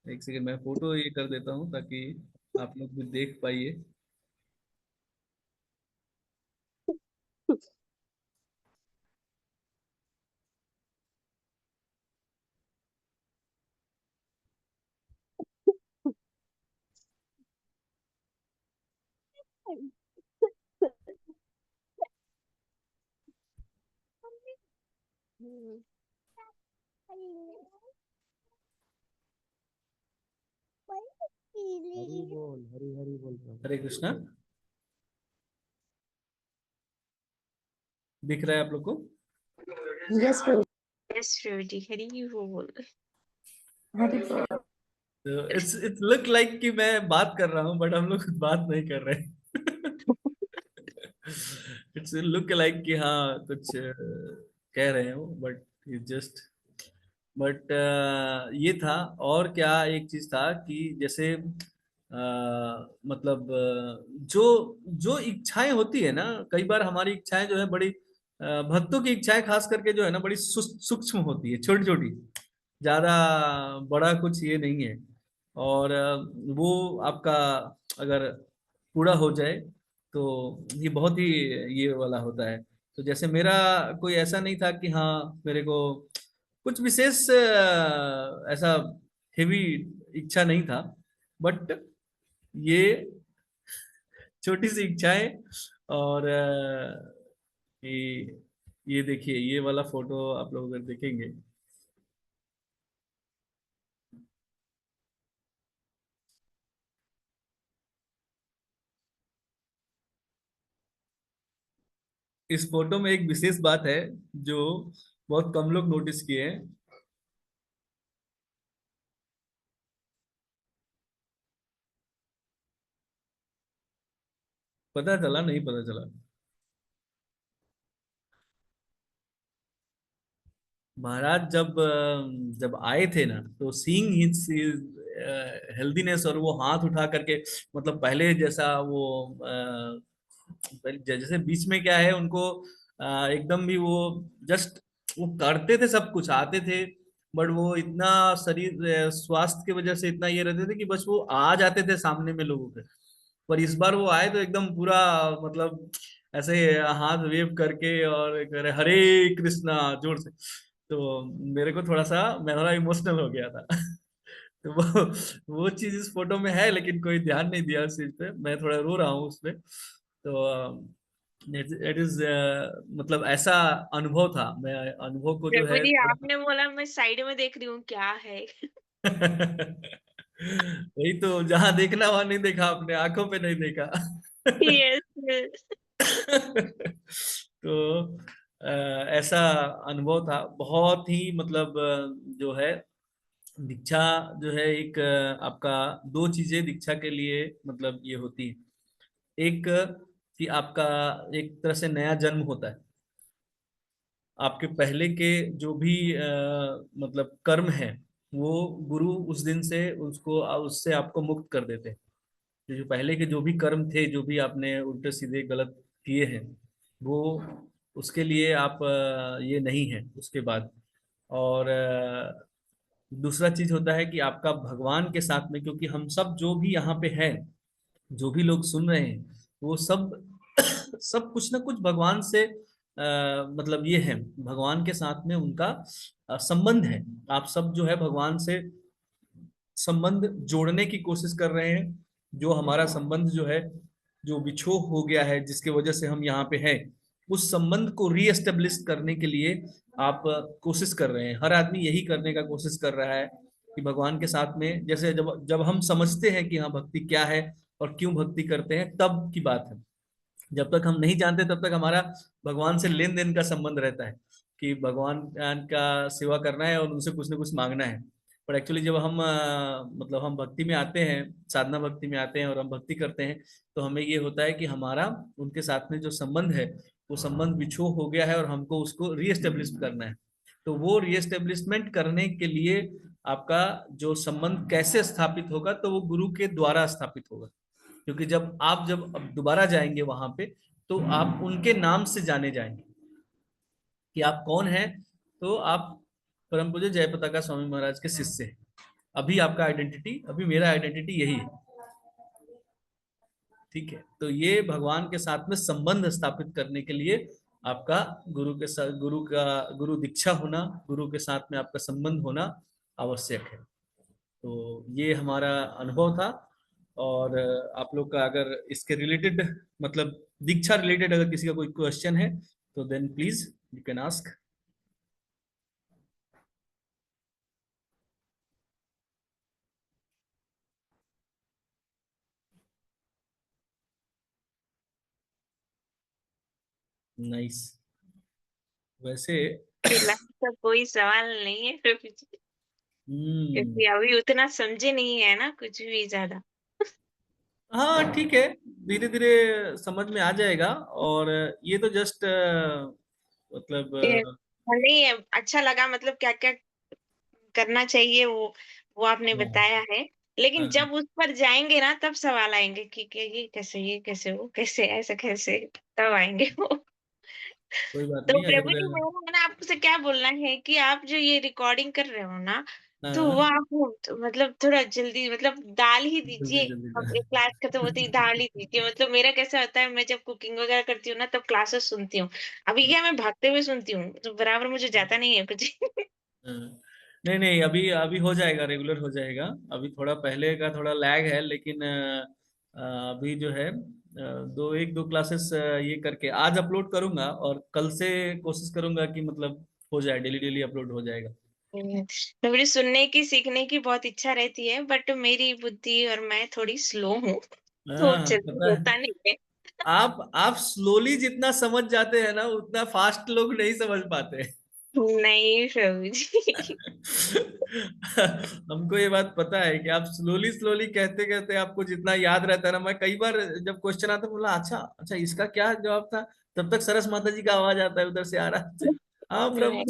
एक सेकंड मैं फोटो ये कर देता हूँ ताकि आप लोग भी देख पाइए।
हरी बोल, हरी हरी बोल रहा हूँ।
हरे कृष्णा। दिख रहा है आप लोग को?
यस प्रभु। यस प्रभु जी, हरी बोल। हरी बोल।
इट्स लुक लाइक कि मैं बात कर रहा हूँ, बट हम लोग खुद बात नहीं कर रहे। इट्स लुक लाइक कि हाँ कुछ कह रहे हो, बट जस्ट बट ये था। और क्या एक चीज था कि जैसे मतलब जो जो इच्छाएं होती है ना, कई बार हमारी इच्छाएं जो है बड़ी भक्तों की इच्छाएं खास करके जो है ना बड़ी सूक्ष्म होती है, छोटी छोटी, ज्यादा बड़ा कुछ ये नहीं है। और वो आपका अगर पूरा हो जाए तो ये बहुत ही ये वाला होता है। तो जैसे मेरा कोई ऐसा नहीं था कि हाँ मेरे को कुछ विशेष ऐसा हेवी इच्छा नहीं था, बट ये छोटी सी इच्छाएं। और ये देखिए, ये वाला फोटो आप लोग अगर देखेंगे, इस फोटो में एक विशेष बात है जो बहुत कम लोग नोटिस किए हैं। पता चला नहीं पता चला? महाराज जब जब आए थे ना, तो सीइंग हिज हेल्दीनेस, और वो हाथ उठा करके, मतलब पहले जैसा वो जैसे बीच में क्या है उनको एकदम भी वो जस्ट वो करते थे, सब कुछ आते थे, बट वो इतना शरीर स्वास्थ्य की वजह से इतना ये रहते थे कि बस वो आ जाते थे सामने में लोगों के। पर इस बार वो आए तो एकदम पूरा, मतलब ऐसे हाथ वेव करके और कह रहे हरे कृष्णा जोर से। तो मेरे को थोड़ा सा, मैं थोड़ा इमोशनल हो गया था। तो वो चीज इस फोटो में है, लेकिन कोई ध्यान नहीं दिया उस चीज पे, मैं थोड़ा रो रहा हूँ उसपे। तो इट इज, मतलब ऐसा अनुभव था, मैं अनुभव को जो
प्रभु
है
जी,
थोड़ा।
आपने बोला, मैं साइड में देख रही हूँ क्या है।
वही तो, जहां देखना वहां नहीं देखा, आपने आंखों पे नहीं देखा।
Yes yes.
तो ऐसा अनुभव था बहुत ही, मतलब जो है दीक्षा जो है एक आपका दो चीजें दीक्षा के लिए मतलब ये होती है। एक कि आपका एक तरह से नया जन्म होता है, आपके पहले के जो भी मतलब कर्म है, वो गुरु उस दिन से उसको उससे आपको मुक्त कर देते हैं। जो पहले के जो भी कर्म थे, जो भी आपने उल्टे सीधे गलत किए हैं, वो उसके लिए आप ये नहीं है उसके बाद। और दूसरा चीज होता है कि आपका भगवान के साथ में, क्योंकि हम सब जो भी यहाँ पे हैं, जो भी लोग सुन रहे हैं, वो सब सब कुछ ना कुछ भगवान से मतलब ये है, भगवान के साथ में उनका संबंध है। आप सब जो है भगवान से संबंध जोड़ने की कोशिश कर रहे हैं। जो हमारा संबंध जो है, जो विछोह हो गया है, जिसके वजह से हम यहाँ पे हैं, उस संबंध को रीएस्टेब्लिश करने के लिए आप कोशिश कर रहे हैं। हर आदमी यही करने का कोशिश कर रहा है कि भगवान के साथ में, जैसे जब जब हम समझते हैं कि हाँ भक्ति क्या है और क्यों भक्ति करते हैं, तब की बात है। जब तक हम नहीं जानते तब तक हमारा भगवान से लेन देन का संबंध रहता है, कि भगवान का सेवा करना है और उनसे कुछ ना कुछ मांगना है। पर एक्चुअली जब हम मतलब हम भक्ति में आते हैं, साधना भक्ति में आते हैं और हम भक्ति करते हैं, तो हमें ये होता है कि हमारा उनके साथ में जो संबंध है, वो संबंध विछो हो गया है और हमको उसको रीएस्टेब्लिश करना है। तो वो रीएस्टेब्लिशमेंट करने के लिए आपका जो संबंध कैसे स्थापित होगा, तो वो गुरु के द्वारा स्थापित होगा। क्योंकि जब अब दोबारा जाएंगे वहां पे, तो आप उनके नाम से जाने जाएंगे कि आप कौन हैं। तो आप परम पूज्य जयपताका स्वामी महाराज के शिष्य हैं। अभी आपका आइडेंटिटी, अभी मेरा आइडेंटिटी यही है। ठीक है, तो ये भगवान के साथ में संबंध स्थापित करने के लिए आपका गुरु के साथ, गुरु दीक्षा होना, गुरु के साथ में आपका संबंध होना आवश्यक है। तो ये हमारा अनुभव था। और आप लोग का अगर इसके रिलेटेड, मतलब दीक्षा रिलेटेड अगर किसी का कोई क्वेश्चन है, तो then please you can ask. Nice. वैसे
फिलहाल तो कोई सवाल नहीं है प्रभु जी,
हम्म,
क्योंकि अभी उतना समझे नहीं है ना कुछ भी ज्यादा।
हाँ ठीक है, धीरे धीरे समझ में आ जाएगा। और ये तो जस्ट मतलब
ये नहीं, अच्छा लगा, मतलब क्या क्या करना चाहिए वो आपने
हाँ,
बताया है। लेकिन
हाँ,
जब उस पर जाएंगे ना, तब सवाल आएंगे कि ये कैसे, वो कैसे, ऐसे कैसे, तब आएंगे वो।
कोई बात
तो
नहीं
प्रभु
अगर।
जी, मेरा ना आपसे क्या बोलना है कि आप जो ये रिकॉर्डिंग कर रहे हो ना, तो वो
हाँ,
आप तो मतलब थोड़ा जल्दी, मतलब डाल ही
जल्दी
दीजिए।
जल्दी
अब एक क्लास खत्म होते ही डाल ही दीजिए। मतलब मेरा कैसा होता है, मैं जब कुकिंग वगैरह करती हूँ ना, तब क्लासेस सुनती हूँ। अभी क्या, मैं भागते हुए सुनती हूँ, तो बराबर मुझे जाता नहीं है कुछ।
हाँ। नहीं नहीं, अभी अभी हो जाएगा, रेगुलर हो जाएगा। अभी थोड़ा पहले का थोड़ा लैग है, लेकिन अभी जो है एक दो क्लासेस ये करके आज अपलोड करूंगा, और कल से कोशिश करूंगा कि मतलब हो जाए, डेली डेली अपलोड हो जाएगा।
तो मुझे सुनने की, सीखने की बहुत इच्छा रहती है, बट मेरी बुद्धि और मैं थोड़ी स्लो हूँ, तो
हाँ
जल्दी
पता है।
होता नहीं है।
आप स्लोली जितना समझ जाते हैं ना, उतना फास्ट लोग नहीं समझ पाते।
नहीं प्रभु जी।
हमको ये बात पता है कि आप स्लोली स्लोली कहते कहते आपको जितना याद रहता है ना, मैं कई बार जब क्वेश्चन आता बोला अच्छा अच्छा इसका क्या जवाब था, तब तक सरस माता जी का आवाज आता है उधर से आ रहा है। हाँ प्रभु।
नहीं,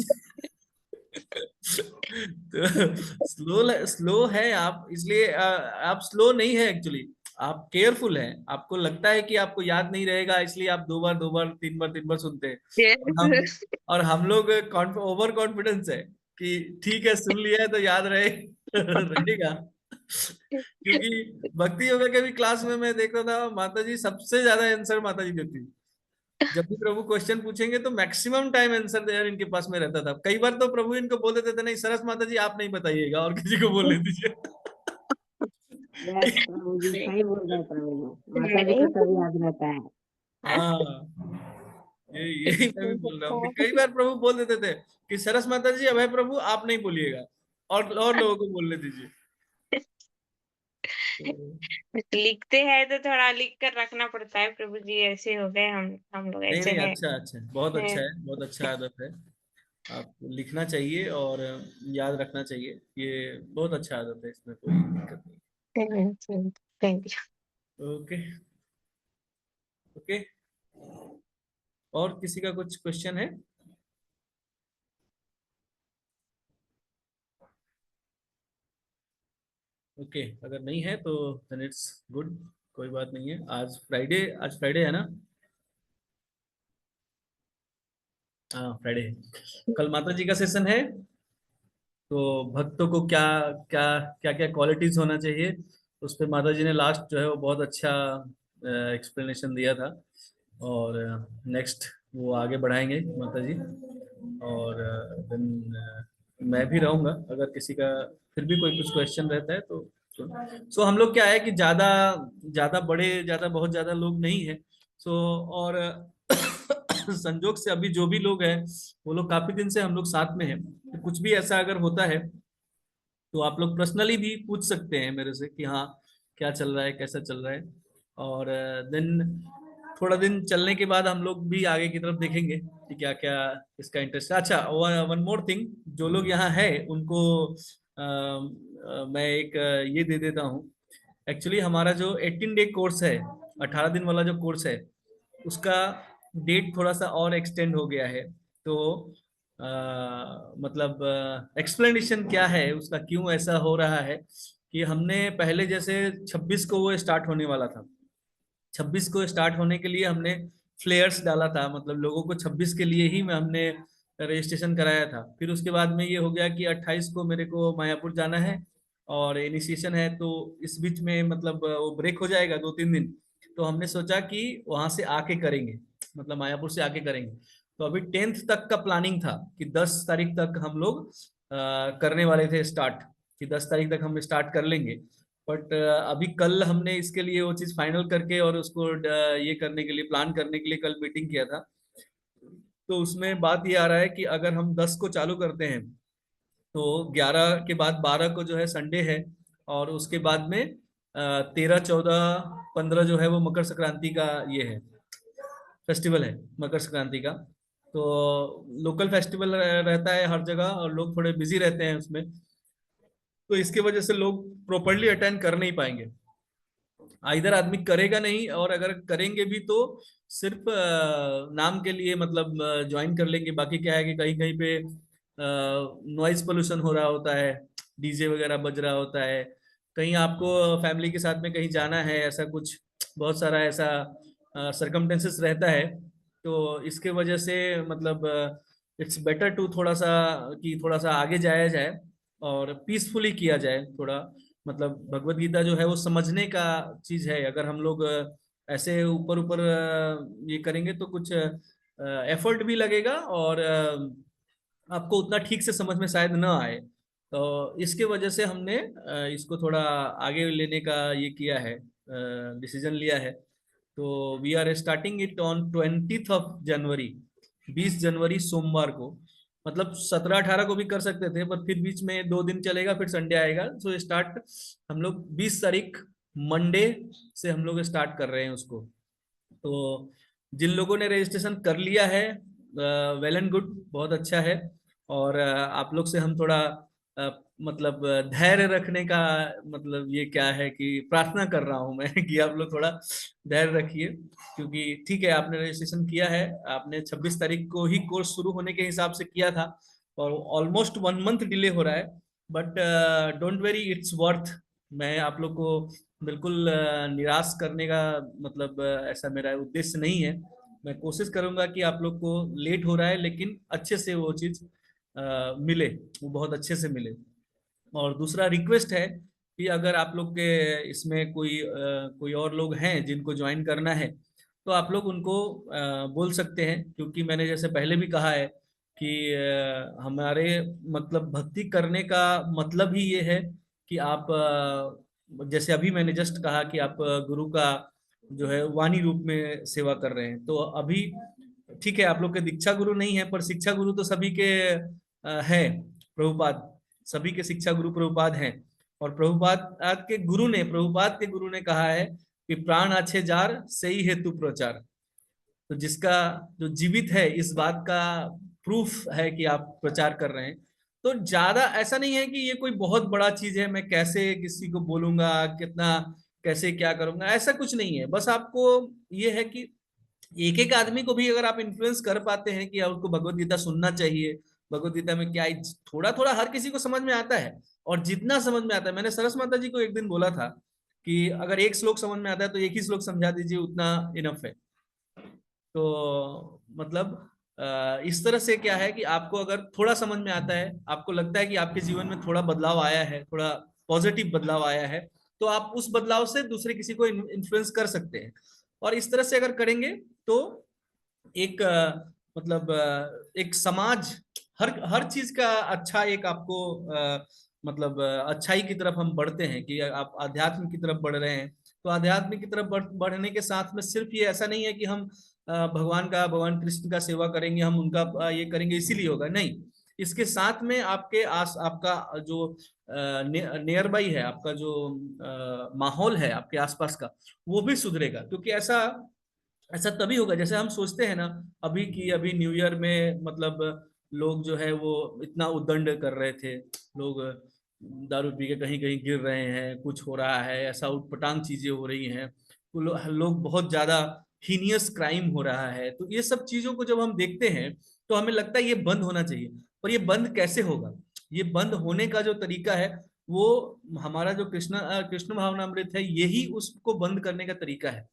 तो स्लो है आप, इसलिए आप स्लो नहीं है एक्चुअली, आप केयरफुल हैं। आपको लगता है कि आपको याद नहीं रहेगा, इसलिए आप दो बार तीन बार सुनते हैं।
Yes.
और हम लोग ओवर कॉन्फिडेंस है कि ठीक है, सुन लिया है तो याद रहे रहेगा। क्योंकि भक्ति योगा के भी क्लास में मैं देख रहा था, माता जी सबसे ज्यादा आंसर माता जी देती थी। जब भी प्रभु क्वेश्चन पूछेंगे तो मैक्सिमम टाइम आंसर देयर इनके पास में रहता था। कई बार तो प्रभु इनको बोल देते थे, नहीं सरस माता जी आप नहीं बताइएगा, और किसी को बोलने दीजिए।
यस प्रभु जी, सही बोल रहे हैं प्रभु जी, माता जी को
नहीं।
सब याद रहता है।
हाँ, यही मैं भी बोल रहा हूँ कि कई बार प्रभु बोल देते थे कि सरस माता जी अब है प्रभु आप नहीं बोलिएगा, और लोगों को बोलने दीजिए। तो,
लिखते हैं तो थोड़ा लिख कर रखना पड़ता है, प्रभु जी ऐसे हो गए, हम लोग
नहीं
ऐसे
नहीं,
हैं।
अच्छा अच्छा, बहुत अच्छा है, बहुत अच्छा आदत है। आपको लिखना चाहिए और याद रखना चाहिए, ये बहुत अच्छा आदत है, इसमें कोई दिक्कत नहीं।
Thank you.
ओके ओके, और किसी का कुछ क्वेश्चन है? ओके, अगर नहीं है तो देन इट्स गुड, कोई बात नहीं है। आज फ्राइडे है ना? हाँ फ्राइडे है। कल माता जी का सेशन है, तो भक्तों को क्या क्या क्या क्या क्वालिटीज होना चाहिए, उस पर माता जी ने लास्ट जो है वो बहुत अच्छा एक्सप्लेनेशन दिया था। और नेक्स्ट वो आगे बढ़ाएंगे माता जी। और देन मैं भी रहूंगा, अगर किसी का फिर भी कोई कुछ क्वेश्चन रहता है तो। सो हम लोग क्या है कि ज्यादा ज्यादा बड़े ज्यादा बहुत ज्यादा लोग नहीं है। सो और संजोग से अभी जो भी लोग हैं वो लोग काफी दिन से हम लोग साथ में हैं, तो कुछ भी ऐसा अगर होता है तो आप लोग पर्सनली भी पूछ सकते हैं मेरे से कि हाँ क्या चल रहा है, कैसा चल रहा है। और देन थोड़ा दिन चलने के बाद हम लोग भी आगे की तरफ देखेंगे कि क्या क्या इसका इंटरेस्ट है। अच्छा, वन मोर थिंग, जो लोग यहाँ है उनको मैं एक ये दे देता हूँ। एक्चुअली हमारा जो 18 डे कोर्स है, 18 दिन वाला जो कोर्स है, उसका डेट थोड़ा सा और एक्सटेंड हो गया है। तो मतलब एक्सप्लेनेशन क्या है उसका, क्यों ऐसा हो रहा है कि हमने पहले जैसे 26 को वो स्टार्ट होने वाला था, 26 को स्टार्ट होने के लिए हमने फ्लेयर्स डाला था, मतलब लोगों को 26 के लिए ही में हमने रजिस्ट्रेशन कराया था। फिर उसके बाद में ये हो गया कि 28 को मेरे को मायापुर जाना है और इनिशिएशन है, तो इस बीच में मतलब वो ब्रेक हो जाएगा 2-3 दिन। तो हमने सोचा कि वहां से आके करेंगे, मतलब मायापुर से आके करेंगे। तो अभी 10th तक का प्लानिंग था कि 10 तारीख तक हम लोग करने वाले थे स्टार्ट, कि 10 तारीख तक हम स्टार्ट कर लेंगे। बट अभी कल हमने इसके लिए वो चीज फाइनल करके और उसको ये करने के लिए, प्लान करने के लिए कल मीटिंग किया था। तो उसमें बात ये आ रहा है कि अगर हम 10 को चालू करते हैं तो 11 के बाद 12 को जो है संडे है, और उसके बाद में 13, 14, 15 जो है वो मकर संक्रांति का ये है, फेस्टिवल है मकर संक्रांति का। तो लोकल फेस्टिवल रहता है हर जगह और लोग थोड़े बिजी रहते हैं उसमें, तो इसके वजह से लोग प्रॉपरली अटेंड कर नहीं पाएंगे। इधर आदमी करेगा नहीं, और अगर करेंगे भी तो सिर्फ नाम के लिए, मतलब ज्वाइन कर लेंगे। बाकी क्या है कि कहीं कहीं पे नॉइज पोल्यूशन हो रहा होता है, डीजे वगैरह बज रहा होता है, कहीं आपको फैमिली के साथ में कहीं जाना है, ऐसा कुछ बहुत सारा ऐसा सरकमटेंसेस रहता है। तो इसके वजह से मतलब इट्स बेटर टू थोड़ा सा कि थोड़ा सा आगे जाया जाए और पीसफुली किया जाए थोड़ा। मतलब भगवत गीता जो है वो समझने का चीज है, अगर हम लोग ऐसे ऊपर ऊपर ये करेंगे तो कुछ एफर्ट भी लगेगा और आपको उतना ठीक से समझ में शायद ना आए। तो इसके वजह से हमने इसको थोड़ा आगे लेने का ये किया है, डिसीजन लिया है। तो we are starting it on 20th of January, 20 जनवरी सोमवार को। मतलब 17-18 को भी कर सकते थे, पर फिर बीच में 2 दिन चलेगा, फिर संडे आएगा। सो स्टार्ट हम लोग 20 तारीख मंडे से हम लोग स्टार्ट कर रहे हैं उसको। तो जिन लोगों ने रजिस्ट्रेशन कर लिया है, वेल एंड गुड, बहुत अच्छा है। और आप लोग से हम थोड़ा मतलब धैर्य रखने का, मतलब ये क्या है कि प्रार्थना कर रहा हूं मैं कि आप लोग थोड़ा धैर्य रखिए। क्योंकि ठीक है आपने रजिस्ट्रेशन किया है, आपने 26 तारीख को ही कोर्स शुरू होने के हिसाब से किया था, और ऑलमोस्ट 1 मंथ डिले हो रहा है, but don't very, it's worth. मैं आप लोग को बिल्कुल निराश करने का मतलब ऐसा मेरा उद्देश्य नहीं है। मैं कोशिश करूंगा कि आप लोग को लेट हो रहा है लेकिन अच्छे से वो चीज मिले, वो बहुत अच्छे से मिले। और दूसरा रिक्वेस्ट है कि अगर आप लोग के इसमें कोई और लोग हैं जिनको ज्वाइन करना है, तो आप लोग उनको बोल सकते हैं, क्योंकि मैंने जैसे पहले भी कहा है कि हमारे मतलब भक्ति करने का मतलब ही ये है कि आप जैसे अभी मैंने जस्ट कहा कि आप गुरु का जो है वाणी रूप में सेवा कर रहे हैं, तो अभी ठीक है आप लोग के दीक्षा गुरु नहीं है, पर शिक्षा गुरु तो सभी के हैं, प्रभुपाद। सभी के शिक्षा गुरु प्रभुपाद हैं। और प्रभुपाद के गुरु ने कहा है कि प्राण अच्छे जार से ही हेतु प्रचार। तो जिसका जो जीवित है इस बात का प्रूफ है कि आप प्रचार कर रहे हैं। तो ज्यादा ऐसा नहीं है कि ये कोई बहुत बड़ा चीज है, मैं कैसे किसी को बोलूंगा, कितना कैसे क्या करूंगा, ऐसा कुछ नहीं है। बस आपको ये है कि एक एक आदमी को भी अगर आप इन्फ्लुएंस कर पाते हैं कि उसको भगवत गीता सुनना चाहिए, भगवत गीता में क्या है, थोड़ा थोड़ा हर किसी को समझ में आता है। और जितना समझ में आता है, मैंने सरस माता जी को एक दिन बोला था कि अगर एक श्लोक समझ में आता है तो एक ही श्लोक समझा दीजिए, उतना इनफ है। तो मतलब इस तरह से क्या है कि आपको अगर थोड़ा समझ में आता है, आपको लगता है कि आपके जीवन में थोड़ा बदलाव आया है, थोड़ा पॉजिटिव बदलाव आया है, तो आप उस बदलाव से दूसरे किसी को इन्फ्लुएंस कर सकते हैं। और इस तरह से अगर करेंगे तो एक मतलब एक समाज, हर हर चीज का अच्छा एक आपको मतलब अच्छाई की तरफ हम बढ़ते हैं कि आप आध्यात्म की तरफ बढ़ रहे हैं। तो आध्यात्म की तरफ बढ़ने के साथ में सिर्फ ये ऐसा नहीं है कि हम भगवान कृष्ण का सेवा करेंगे, हम उनका ये करेंगे इसीलिए होगा, नहीं। इसके साथ में आपके आपका जो नियर बाई है, आपका जो माहौल है आपके आसपास का, वो भी सुधरेगा। क्योंकि ऐसा ऐसा तभी होगा जैसे हम सोचते हैं ना, अभी न्यू ईयर में मतलब लोग जो है वो इतना उद्दंड कर रहे थे, लोग दारू पी के कहीं कहीं गिर रहे हैं, कुछ हो रहा है, ऐसा उटपटांग चीजें हो रही हैं, तो लोग बहुत ज्यादा हीनियस क्राइम हो रहा है। तो ये सब चीजों को जब हम देखते हैं तो हमें लगता है ये बंद होना चाहिए। पर ये बंद कैसे होगा? ये बंद होने का जो तरीका है वो हमारा जो कृष्ण भावनामृत है, यही उसको बंद करने का तरीका है।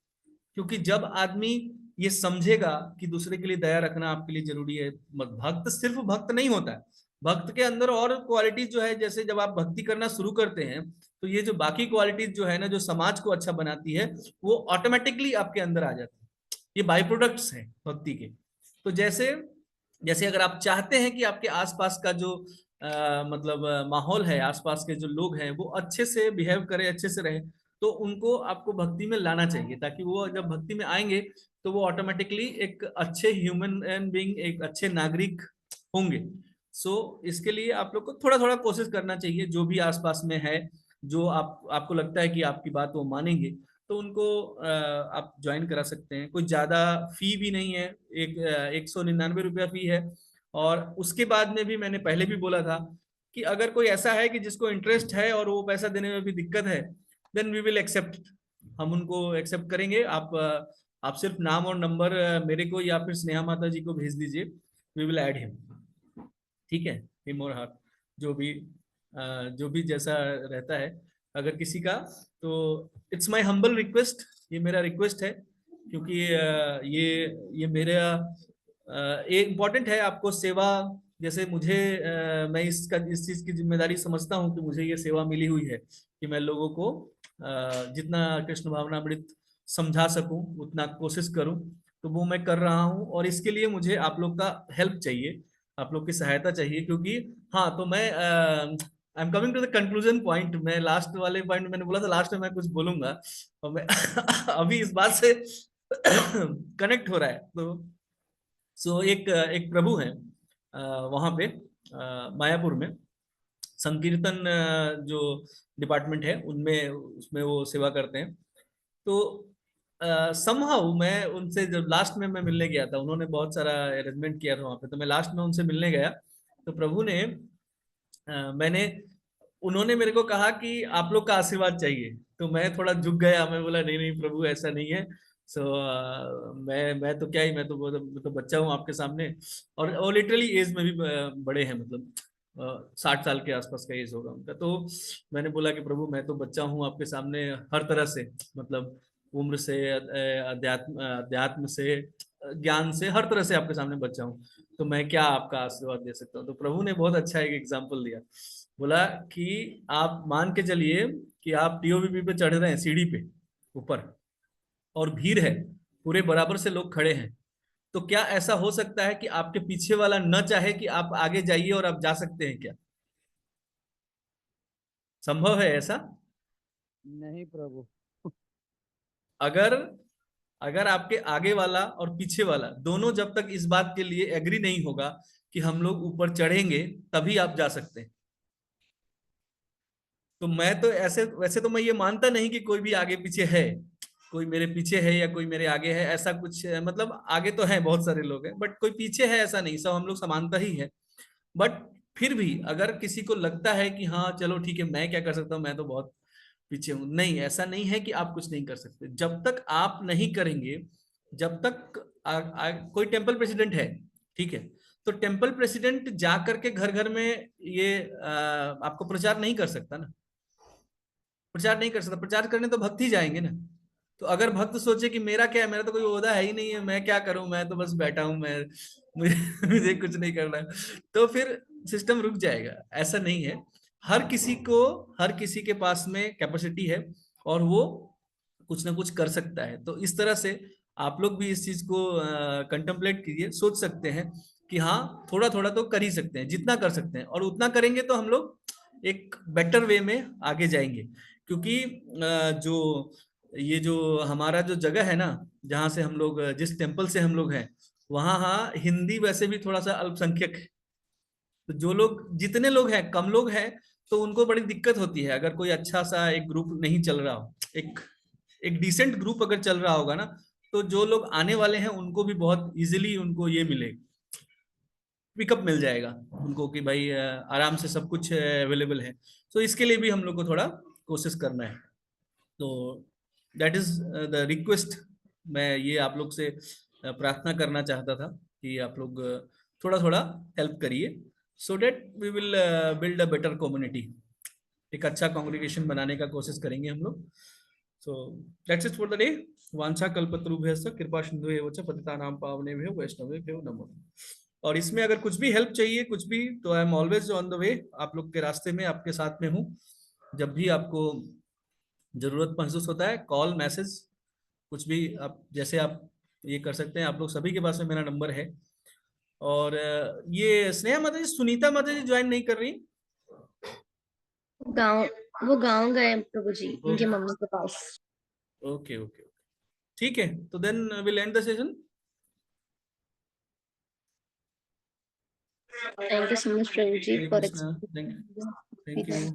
क्योंकि जब आदमी ये समझेगा कि दूसरे के लिए दया रखना आपके लिए जरूरी है, भक्त सिर्फ भक्त नहीं होता है, भक्त के अंदर और क्वालिटीज जो है, जैसे जब आप भक्ति करना शुरू करते हैं तो ये जो बाकी क्वालिटीज जो है ना, जो समाज को अच्छा बनाती है, वो ऑटोमेटिकली आपके अंदर आ जाती है। ये बाई प्रोडक्ट्स हैं भक्ति के। तो जैसे जैसे अगर आप चाहते हैं कि आपके आसपास का जो मतलब माहौल है, आसपास के जो लोग हैं वो अच्छे से बिहेव करें, अच्छे से रहे, तो उनको आपको भक्ति में लाना चाहिए, ताकि वो जब भक्ति में आएंगे तो वो ऑटोमेटिकली एक अच्छे ह्यूमन बीइंग, एक अच्छे नागरिक होंगे। इसके लिए आप लोग को थोड़ा थोड़ा कोशिश करना चाहिए, जो भी आसपास में है, जो आपको लगता है कि आपकी बात वो मानेंगे, तो उनको आप ज्वाइन करा सकते हैं। कोई ज्यादा फी भी नहीं है, 199 रुपया फी है। और उसके बाद में भी मैंने पहले भी बोला था कि अगर कोई ऐसा है कि जिसको इंटरेस्ट है और वो पैसा देने में भी दिक्कत है, देन वी विल एक्सेप्ट, हम उनको एक्सेप्ट करेंगे। आप सिर्फ नाम और नंबर मेरे को या फिर स्नेहा माता जी को भेज दीजिए, वी विल ऐड हिम। ठीक है, हिम और हर, जो भी जैसा रहता है अगर किसी का, तो इट्स माय हम्बल रिक्वेस्ट, ये मेरा रिक्वेस्ट है। क्योंकि ये मेरा एक इम्पोर्टेंट है आपको सेवा। जैसे मुझे मैं इस चीज की जिम्मेदारी समझता हूँ कि मुझे ये सेवा मिली हुई है कि मैं लोगों को जितना कृष्ण भावनामृत समझा सकूं उतना कोशिश करूं। तो वो मैं कर रहा हूं, और इसके लिए मुझे आप लोग का हेल्प चाहिए, आप लोग की सहायता चाहिए। क्योंकि हाँ, तो मैं I am coming to the conclusion point. मैं लास्ट वाले पॉइंट मैंने बोला था लास्ट में मैं कुछ बोलूंगा, और मैं अभी इस बात से कनेक्ट हो रहा है। तो एक एक प्रभु है वहां पे मायापुर में, संकीर्तन जो डिपार्टमेंट है उनमें, उसमें वो सेवा करते हैं। तो समहाउ मैं उनसे जब लास्ट में मैं मिलने गया था, उन्होंने बहुत सारा अरेंजमेंट किया था वहां पे, तो मैं लास्ट में उनसे मिलने गया। तो प्रभु ने मैंने उन्होंने मेरे को कहा कि आप लोग का आशीर्वाद चाहिए। तो मैं थोड़ा झुक गया, मैं बोला नहीं नहीं प्रभु ऐसा नहीं है, सो मैं तो क्या ही, मैं तो बच्चा हूँ आपके सामने। और लिटरली एज में भी बड़े हैं, मतलब 60 साल के आसपास का एज होगा उनका। तो मैंने बोला कि प्रभु मैं तो बच्चा हूँ आपके सामने हर तरह से, मतलब उम्र से, अध्यात्म से, ज्ञान से, हर तरह से आपके सामने बच्चा हूँ। तो मैं क्या आपका आशीर्वाद दे सकता हूँ? तो प्रभु ने बहुत अच्छा एक एग्जाम्पल दिया। बोला कि आप मान के चलिए कि आप टीओबीपी पे चढ़ रहे हैं, सीढ़ी पे ऊपर, और भीड़ है, पूरे बराबर से लोग खड़े हैं। तो क्या ऐसा हो सकता है कि आपके पीछे वाला न चाहे कि आप आगे जाइए और आप जा सकते हैं क्या? संभव है ऐसा?
नहीं प्रभु।
अगर अगर आपके आगे वाला और पीछे वाला दोनों जब तक इस बात के लिए एग्री नहीं होगा कि हम लोग ऊपर चढ़ेंगे, तभी आप जा सकते हैं। तो मैं तो ऐसे, वैसे तो मैं ये मानता नहीं कि कोई भी आगे पीछे है, कोई मेरे पीछे है या कोई मेरे आगे है, ऐसा कुछ मतलब आगे तो है, बहुत सारे लोग हैं, बट कोई पीछे है ऐसा नहीं, सब हम लोग समानता ही है। बट फिर भी अगर किसी को लगता है कि हाँ चलो ठीक है, मैं क्या कर सकता हूँ, मैं तो बहुत पीछे हूं, नहीं, ऐसा नहीं है कि आप कुछ नहीं कर सकते। जब तक आप नहीं करेंगे, जब तक कोई टेम्पल प्रेसिडेंट है, ठीक है, तो टेम्पल प्रेसिडेंट जा करके घर घर में ये आपको प्रचार नहीं कर सकता ना, प्रचार नहीं कर सकता। प्रचार करने तो भक्त ही जाएंगे ना। तो अगर भक्त सोचे कि मेरा क्या है, मेरा तो कोई ओहदा है ही नहीं है, मैं क्या करूं, मैं तो बस बैठा हूं, मैं मुझे मुझे कुछ नहीं करना है, तो फिर सिस्टम रुक जाएगा। ऐसा नहीं है, हर किसी को, हर किसी के पास में कैपेसिटी है और वो कुछ ना कुछ कर सकता है। तो इस तरह से आप लोग भी इस चीज को कंटेम्पलेट कीजिए, सोच सकते हैं कि हाँ थोड़ा थोड़ा तो कर ही सकते हैं, जितना कर सकते हैं, और उतना करेंगे तो हम लोग एक बेटर वे में आगे जाएंगे। क्योंकि जो ये जो हमारा जो जगह है ना, जहाँ से हम लोग, जिस टेम्पल से हम लोग हैं, वहाँ हाँ हिंदी वैसे भी थोड़ा सा अल्पसंख्यक है। तो जो लोग, जितने लोग हैं, कम लोग हैं, तो उनको बड़ी दिक्कत होती है अगर कोई अच्छा सा एक ग्रुप नहीं चल रहा हो, एक एक डिसेंट ग्रुप अगर चल रहा होगा ना, तो जो लोग आने वाले हैं उनको भी बहुत इजीली उनको ये मिलेगा, पिकअप मिल जाएगा उनको कि भाई आराम से सब कुछ अवेलेबल है। तो इसके लिए भी हम लोग को थोड़ा कोशिश करना है। तो दैट इज द रिक्वेस्ट। मैं ये आप लोग से प्रार्थना करना चाहता था कि आप लोग थोड़ा थोड़ा हेल्प करिए, so that we will build a better community. एक अच्छा कॉन्ग्रीगेशन बनाने का कोशिश करेंगे हम लोग। So that's it for the day. वांछा कल्पतरुभ्यश्च कृपा सिंधुएव च पतितानां पावनेभ्यो वैष्णवेभ्यो नमो नमः। और इसमें अगर कुछ भी हेल्प चाहिए, कुछ भी, तो I am always on the way, आप लोग के रास्ते में, आपके साथ में हूँ। जब भी आपको जरूरत महसूस होता है, कॉल, मैसेज, कुछ भी आप, जैसे आप ये कर सकते हैं। आप लोग सभी के पास में मेरा नंबर है। और ये स्नेहा माता जी, सुनीता माता जी ज्वाइन नहीं कर रही?
गांव वो गांव गए प्रभु जी, उनके
ओके
मम्मी के पास।
ओके ओके, ठीक है, तो then will end the session.
Thank you so much प्रभु ji
Hare
for
Krishna, thank you.